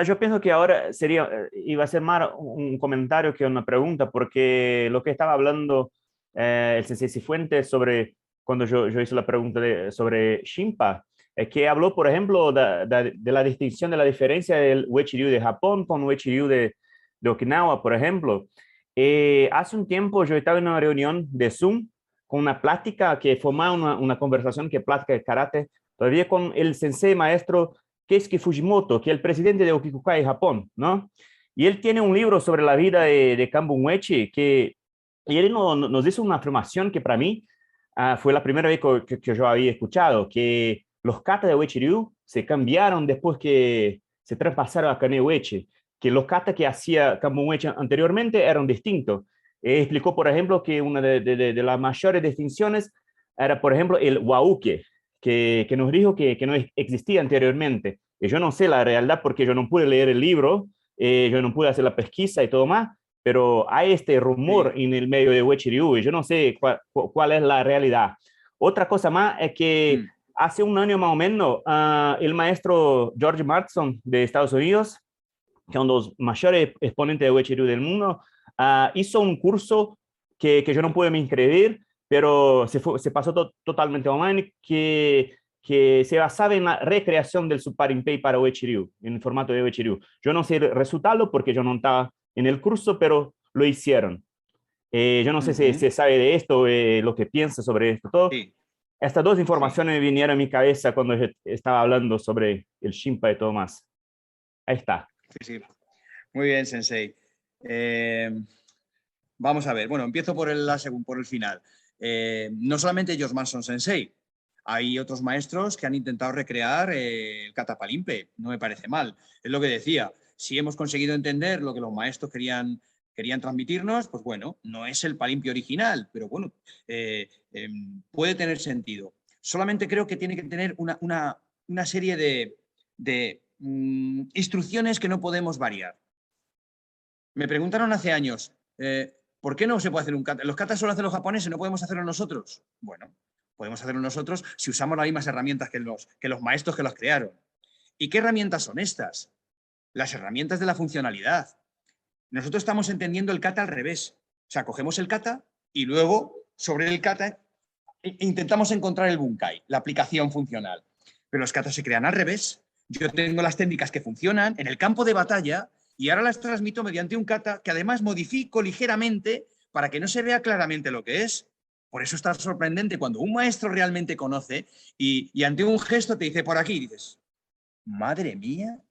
Yo pienso que ahora iba a ser más un comentario que una pregunta, porque lo que estaba hablando el Sensei Cifuentes sobre cuando yo hice la pregunta sobre Shinpa, es que habló, por ejemplo, de la distinción, de la diferencia del Uechi-Ryu de Japón con Uechi-Ryu de Okinawa, por ejemplo. Hace un tiempo yo estaba en una reunión de Zoom con una plática que formaba una conversación, que plática de karate, todavía con el sensei maestro Keisuke Fujimoto, que es el presidente de Okikukai, Japón, ¿no? Y él tiene un libro sobre la vida de Kambun Uechi, y él nos hizo una afirmación que para mí fue la primera vez que yo había escuchado, que los katas de Uechi-Ryu se cambiaron después que se traspasaron a Kane Uechi, que los katas que hacía Kambun Uechi anteriormente eran distintos. Explicó, por ejemplo, que una de las mayores distinciones era, por ejemplo, el Wauke, que nos dijo que no existía anteriormente. Y yo no sé la realidad porque yo no pude leer el libro, yo no pude hacer la pesquisa y todo más, pero hay este rumor en el medio de Uechi-Ryu y yo no sé cuál es la realidad. Otra cosa más es que hace un año más o menos, el maestro George Marston de Estados Unidos, que es uno de los mayores exponentes de Uechi-Ryu del mundo, hizo un curso que yo no pude me inscribir, pero se pasó totalmente online, que se basaba en la recreación del Super Impei para Uechi-Ryu, en el formato de Uechi-Ryu. Yo no sé resultarlo porque yo no estaba en el curso, pero lo hicieron. Yo no sé si se sabe de esto, lo que piensa sobre esto, todo. Sí. Estas 2 informaciones me vinieron a mi cabeza cuando estaba hablando sobre el Shinpa y todo más. Ahí está. Sí, sí. Muy bien, Sensei. Vamos a ver. Bueno, empiezo por el final. No solamente George Marston Sensei, hay otros maestros que han intentado recrear el kata Palimpe. No me parece mal. Es lo que decía. Si hemos conseguido entender lo que los maestros querían transmitirnos, pues bueno, no es el Palimpe original, pero bueno, puede tener sentido. Solamente creo que tiene que tener una serie de instrucciones que no podemos variar. Me preguntaron hace años, ¿Por qué no se puede hacer un kata? Los katas solo hacen los japoneses, ¿no podemos hacerlo nosotros? Bueno, podemos hacerlo nosotros si usamos las mismas herramientas que los maestros que los crearon. ¿Y qué herramientas son estas? Las herramientas de la funcionalidad. Nosotros estamos entendiendo el kata al revés. O sea, cogemos el kata y luego sobre el kata intentamos encontrar el bunkai, la aplicación funcional. Pero los katas se crean al revés. Yo tengo las técnicas que funcionan en el campo de batalla y ahora las transmito mediante un kata que además modifico ligeramente para que no se vea claramente lo que es. Por eso está sorprendente cuando un maestro realmente conoce y ante un gesto te dice por aquí, y dices, madre mía,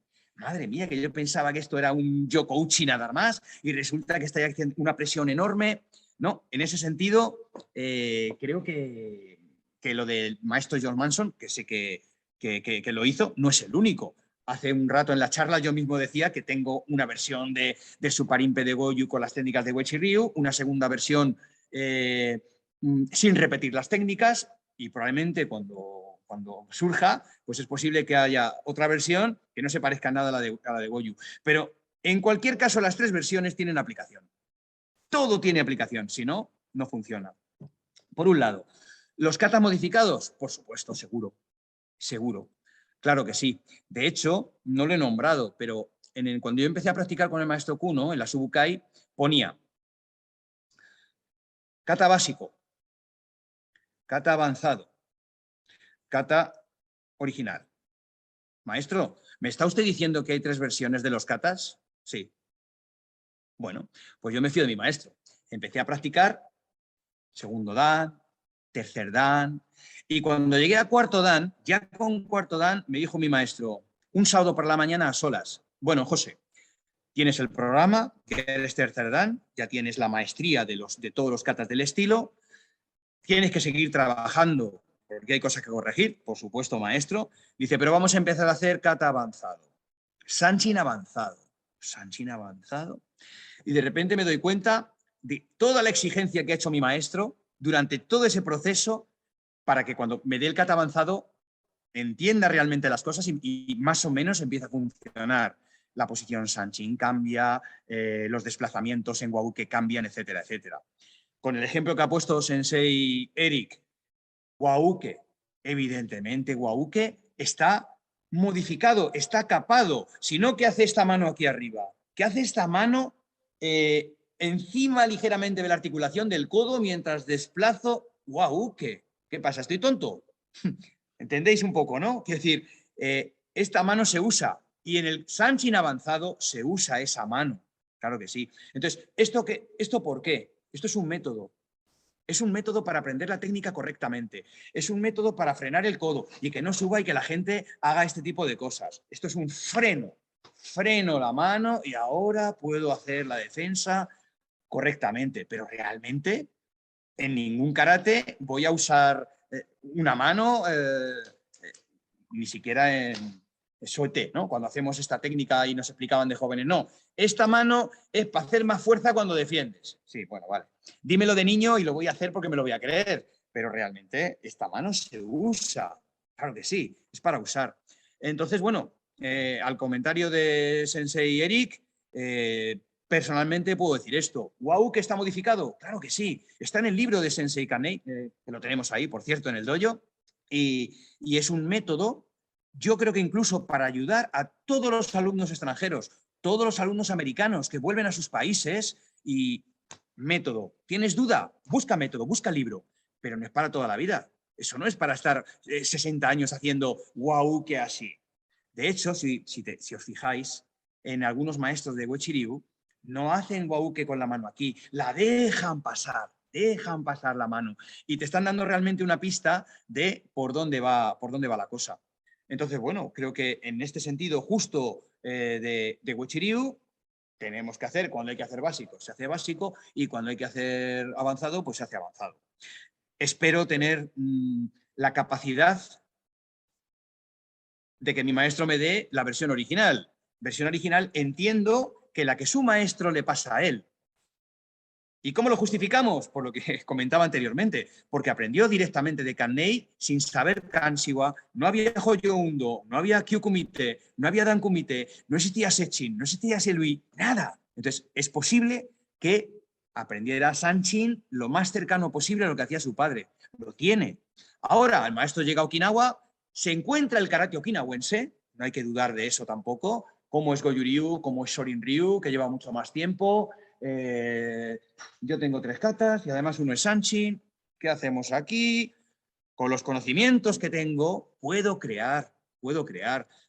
que yo pensaba que esto era un yokouchi nada más y resulta que está haciendo una presión enorme. No, en ese sentido, creo que lo del maestro George Manson, que sé que lo hizo, no es el único. Hace un rato en la charla yo mismo decía que tengo una versión de Suparimpe de Goju con las técnicas de Uechi Ryu, una segunda versión sin repetir las técnicas y probablemente cuando surja, pues es posible que haya otra versión que no se parezca nada a la de Goju. Pero en cualquier caso las tres versiones tienen aplicación. Todo tiene aplicación, si no, no funciona. Por un lado, ¿los katas modificados? Por supuesto, seguro. Seguro. Claro que sí. De hecho, no lo he nombrado, pero cuando yo empecé a practicar con el maestro Kuno, en la Subukai, ponía kata básico, kata avanzado, kata original. Maestro, ¿me está usted diciendo que hay tres versiones de los katas? Sí. Bueno, pues yo me fío de mi maestro. Empecé a practicar segundo dan, tercer dan, y cuando llegué a cuarto dan, ya con cuarto dan, me dijo mi maestro, un sábado por la mañana a solas, bueno, José, tienes el programa, que eres tercer dan, ya tienes la maestría de todos los katas del estilo, tienes que seguir trabajando porque hay cosas que corregir, por supuesto, maestro. Dice, pero vamos a empezar a hacer kata avanzado, sanchin avanzado, sanchin avanzado. Y de repente me doy cuenta de toda la exigencia que ha hecho mi maestro durante todo ese proceso para que cuando me dé el kata avanzado entienda realmente las cosas y más o menos empiece a funcionar. La posición sanchin cambia, los desplazamientos en Wauke cambian, etcétera, etcétera. Con el ejemplo que ha puesto Sensei Eric, Wauke, evidentemente Wauke está modificado, está capado. Si no, ¿qué hace esta mano aquí arriba? ¿Qué hace esta mano encima ligeramente de la articulación del codo mientras desplazo Wauke? ¿Qué pasa? ¿Estoy tonto? ¿Entendéis un poco, no? Quiero decir, esta mano se usa y en el sanchin avanzado se usa esa mano. Claro que sí. Entonces, ¿esto por qué? Esto es un método. Es un método para aprender la técnica correctamente. Es un método para frenar el codo y que no suba y que la gente haga este tipo de cosas. Esto es un freno. Freno la mano y ahora puedo hacer la defensa correctamente. Pero realmente en ningún karate voy a usar una mano, ni siquiera en Soete, ¿no? Cuando hacemos esta técnica y nos explicaban de jóvenes, no, esta mano es para hacer más fuerza cuando defiendes. Sí, bueno, vale. Dímelo de niño y lo voy a hacer porque me lo voy a creer, pero realmente esta mano se usa. Claro que sí, es para usar. Entonces, bueno, al comentario de Sensei Eric, personalmente puedo decir esto. ¿Wauke está modificado? Claro que sí. Está en el libro de Sensei Kanei, que lo tenemos ahí, por cierto, en el dojo, y es un método, yo creo que incluso para ayudar a todos los alumnos extranjeros, todos los alumnos americanos que vuelven a sus países y método. ¿Tienes duda? Busca método, busca libro, pero no es para toda la vida. Eso no es para estar 60 años haciendo Wauke así. De hecho, si os fijáis, en algunos maestros de Uechi Ryu no hacen Wauke con la mano aquí, la dejan pasar la mano y te están dando realmente una pista de por dónde va la cosa. Entonces, bueno, creo que en este sentido justo de Uechi Ryu tenemos que hacer, cuando hay que hacer básico, se hace básico y cuando hay que hacer avanzado, pues se hace avanzado. Espero tener la capacidad de que mi maestro me dé la versión original. Versión original entiendo que la que su maestro le pasa a él. ¿Y cómo lo justificamos? Por lo que comentaba anteriormente, porque aprendió directamente de Kannei sin saber Kanshiwa, no había Hoyo Undo, no había Kyokumite, no había Dankumite, no existía Sechin, no existía Selui, nada. Entonces, es posible que aprendiera Sanchin lo más cercano posible a lo que hacía su padre. Lo tiene. Ahora el maestro llega a Okinawa, se encuentra el karate okinawense, no hay que dudar de eso tampoco, como es Goju Ryu, como es Shorin Ryu, que lleva mucho más tiempo. Yo tengo 3 katas y además uno es Sanchin. ¿Qué hacemos aquí? Con los conocimientos que tengo, puedo crear,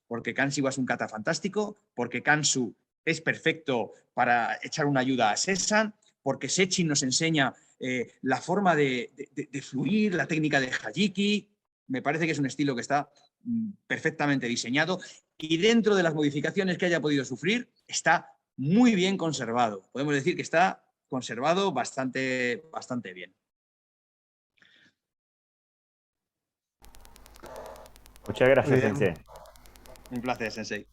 porque Kanshi es un kata fantástico, porque Kansu es perfecto para echar una ayuda a Sessan, porque Sechin nos enseña la forma de fluir, la técnica de Hajiki. Me parece que es un estilo que está perfectamente diseñado y dentro de las modificaciones que haya podido sufrir, está muy bien conservado. Podemos decir que está conservado bastante bien. Muchas gracias, Sensei. Un placer, Sensei.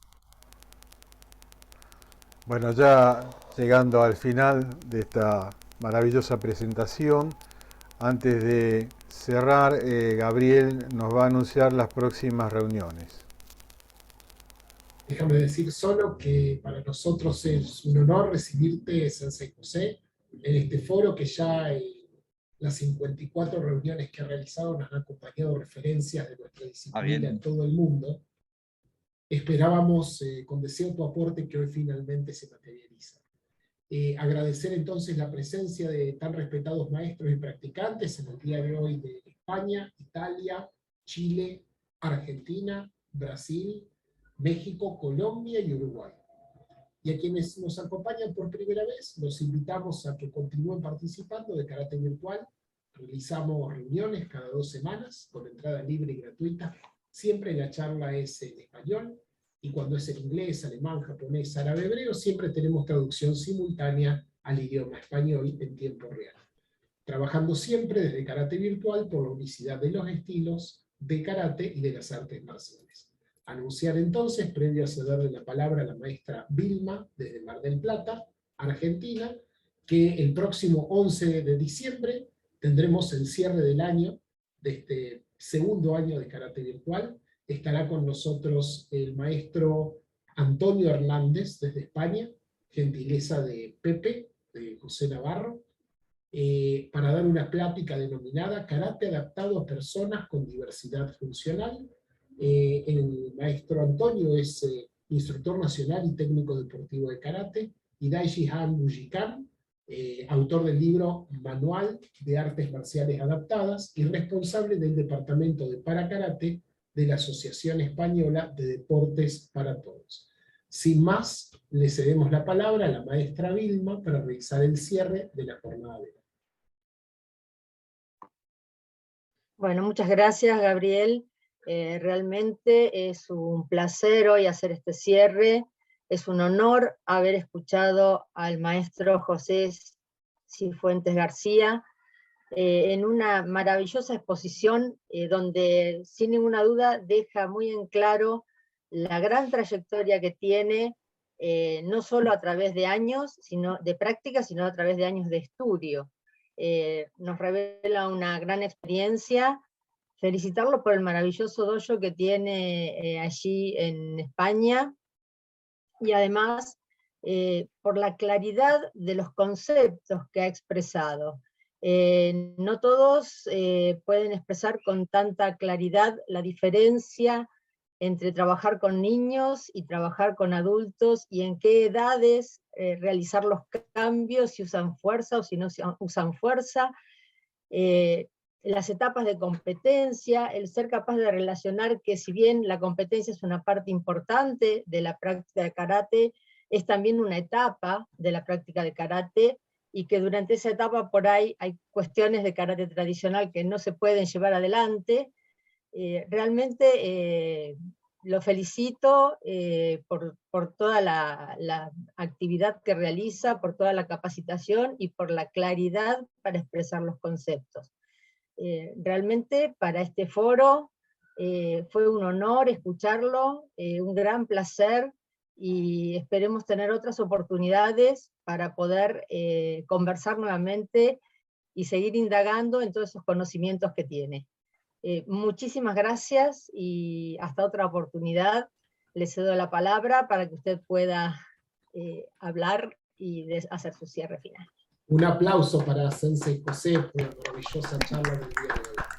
Bueno, ya llegando al final de esta maravillosa presentación, antes de cerrar, Gabriel nos va a anunciar las próximas reuniones. Déjame decir solo que para nosotros es un honor recibirte, Sensei José, en este foro que ya las 54 reuniones que ha realizado nos han acompañado referencias de nuestra disciplina en todo el mundo. Esperábamos con deseo tu aporte que hoy finalmente se materializa. Agradecer entonces la presencia de tan respetados maestros y practicantes en el día de hoy de España, Italia, Chile, Argentina, Brasil, México, Colombia y Uruguay. Y a quienes nos acompañan por primera vez, los invitamos a que continúen participando de karate virtual. Realizamos reuniones cada 2 semanas con entrada libre y gratuita. Siempre la charla es en español, y cuando es en inglés, alemán, japonés, árabe, hebreo, siempre tenemos traducción simultánea al idioma español en tiempo real. Trabajando siempre desde karate virtual por la unicidad de los estilos de karate y de las artes marciales. Anunciar entonces, previo a cederle la palabra a la maestra Vilma, desde Mar del Plata, Argentina, que el próximo 11 de diciembre tendremos el cierre del año, de este segundo año de karate virtual. Estará con nosotros el maestro Antonio Hernández, desde España, gentileza de Pepe, de José Navarro, para dar una plática denominada Karate adaptado a personas con diversidad funcional. El maestro Antonio es instructor nacional y técnico deportivo de karate, y Daishi Han Mujikan, autor del libro Manual de Artes Marciales Adaptadas y responsable del departamento de Parakarate de la Asociación Española de Deportes para Todos. Sin más, le cedemos la palabra a la maestra Vilma para realizar el cierre de la jornada de hoy. Bueno, muchas gracias, Gabriel. Realmente es un placer hoy hacer este cierre. Es un honor haber escuchado al maestro José Cifuentes García en una maravillosa exposición donde sin ninguna duda deja muy en claro la gran trayectoria que tiene, no solo a través de años de práctica, sino a través de años de estudio. Nos revela una gran experiencia. Felicitarlo por el maravilloso dojo que tiene allí en España, y además por la claridad de los conceptos que ha expresado. No todos pueden expresar con tanta claridad la diferencia entre trabajar con niños y trabajar con adultos, y en qué edades realizar los cambios, si usan fuerza o si no usan fuerza, las etapas de competencia, el ser capaz de relacionar que si bien la competencia es una parte importante de la práctica de karate, es también una etapa de la práctica de karate, y que durante esa etapa por ahí hay cuestiones de karate tradicional que no se pueden llevar adelante. Realmente lo felicito por toda la actividad que realiza, por toda la capacitación y por la claridad para expresar los conceptos. Realmente para este foro fue un honor escucharlo, un gran placer, y esperemos tener otras oportunidades para poder conversar nuevamente y seguir indagando en todos esos conocimientos que tiene. Muchísimas gracias y hasta otra oportunidad. Le cedo la palabra para que usted pueda hablar y hacer su cierre final. Un aplauso para Sensei José por la maravillosa charla del día de hoy.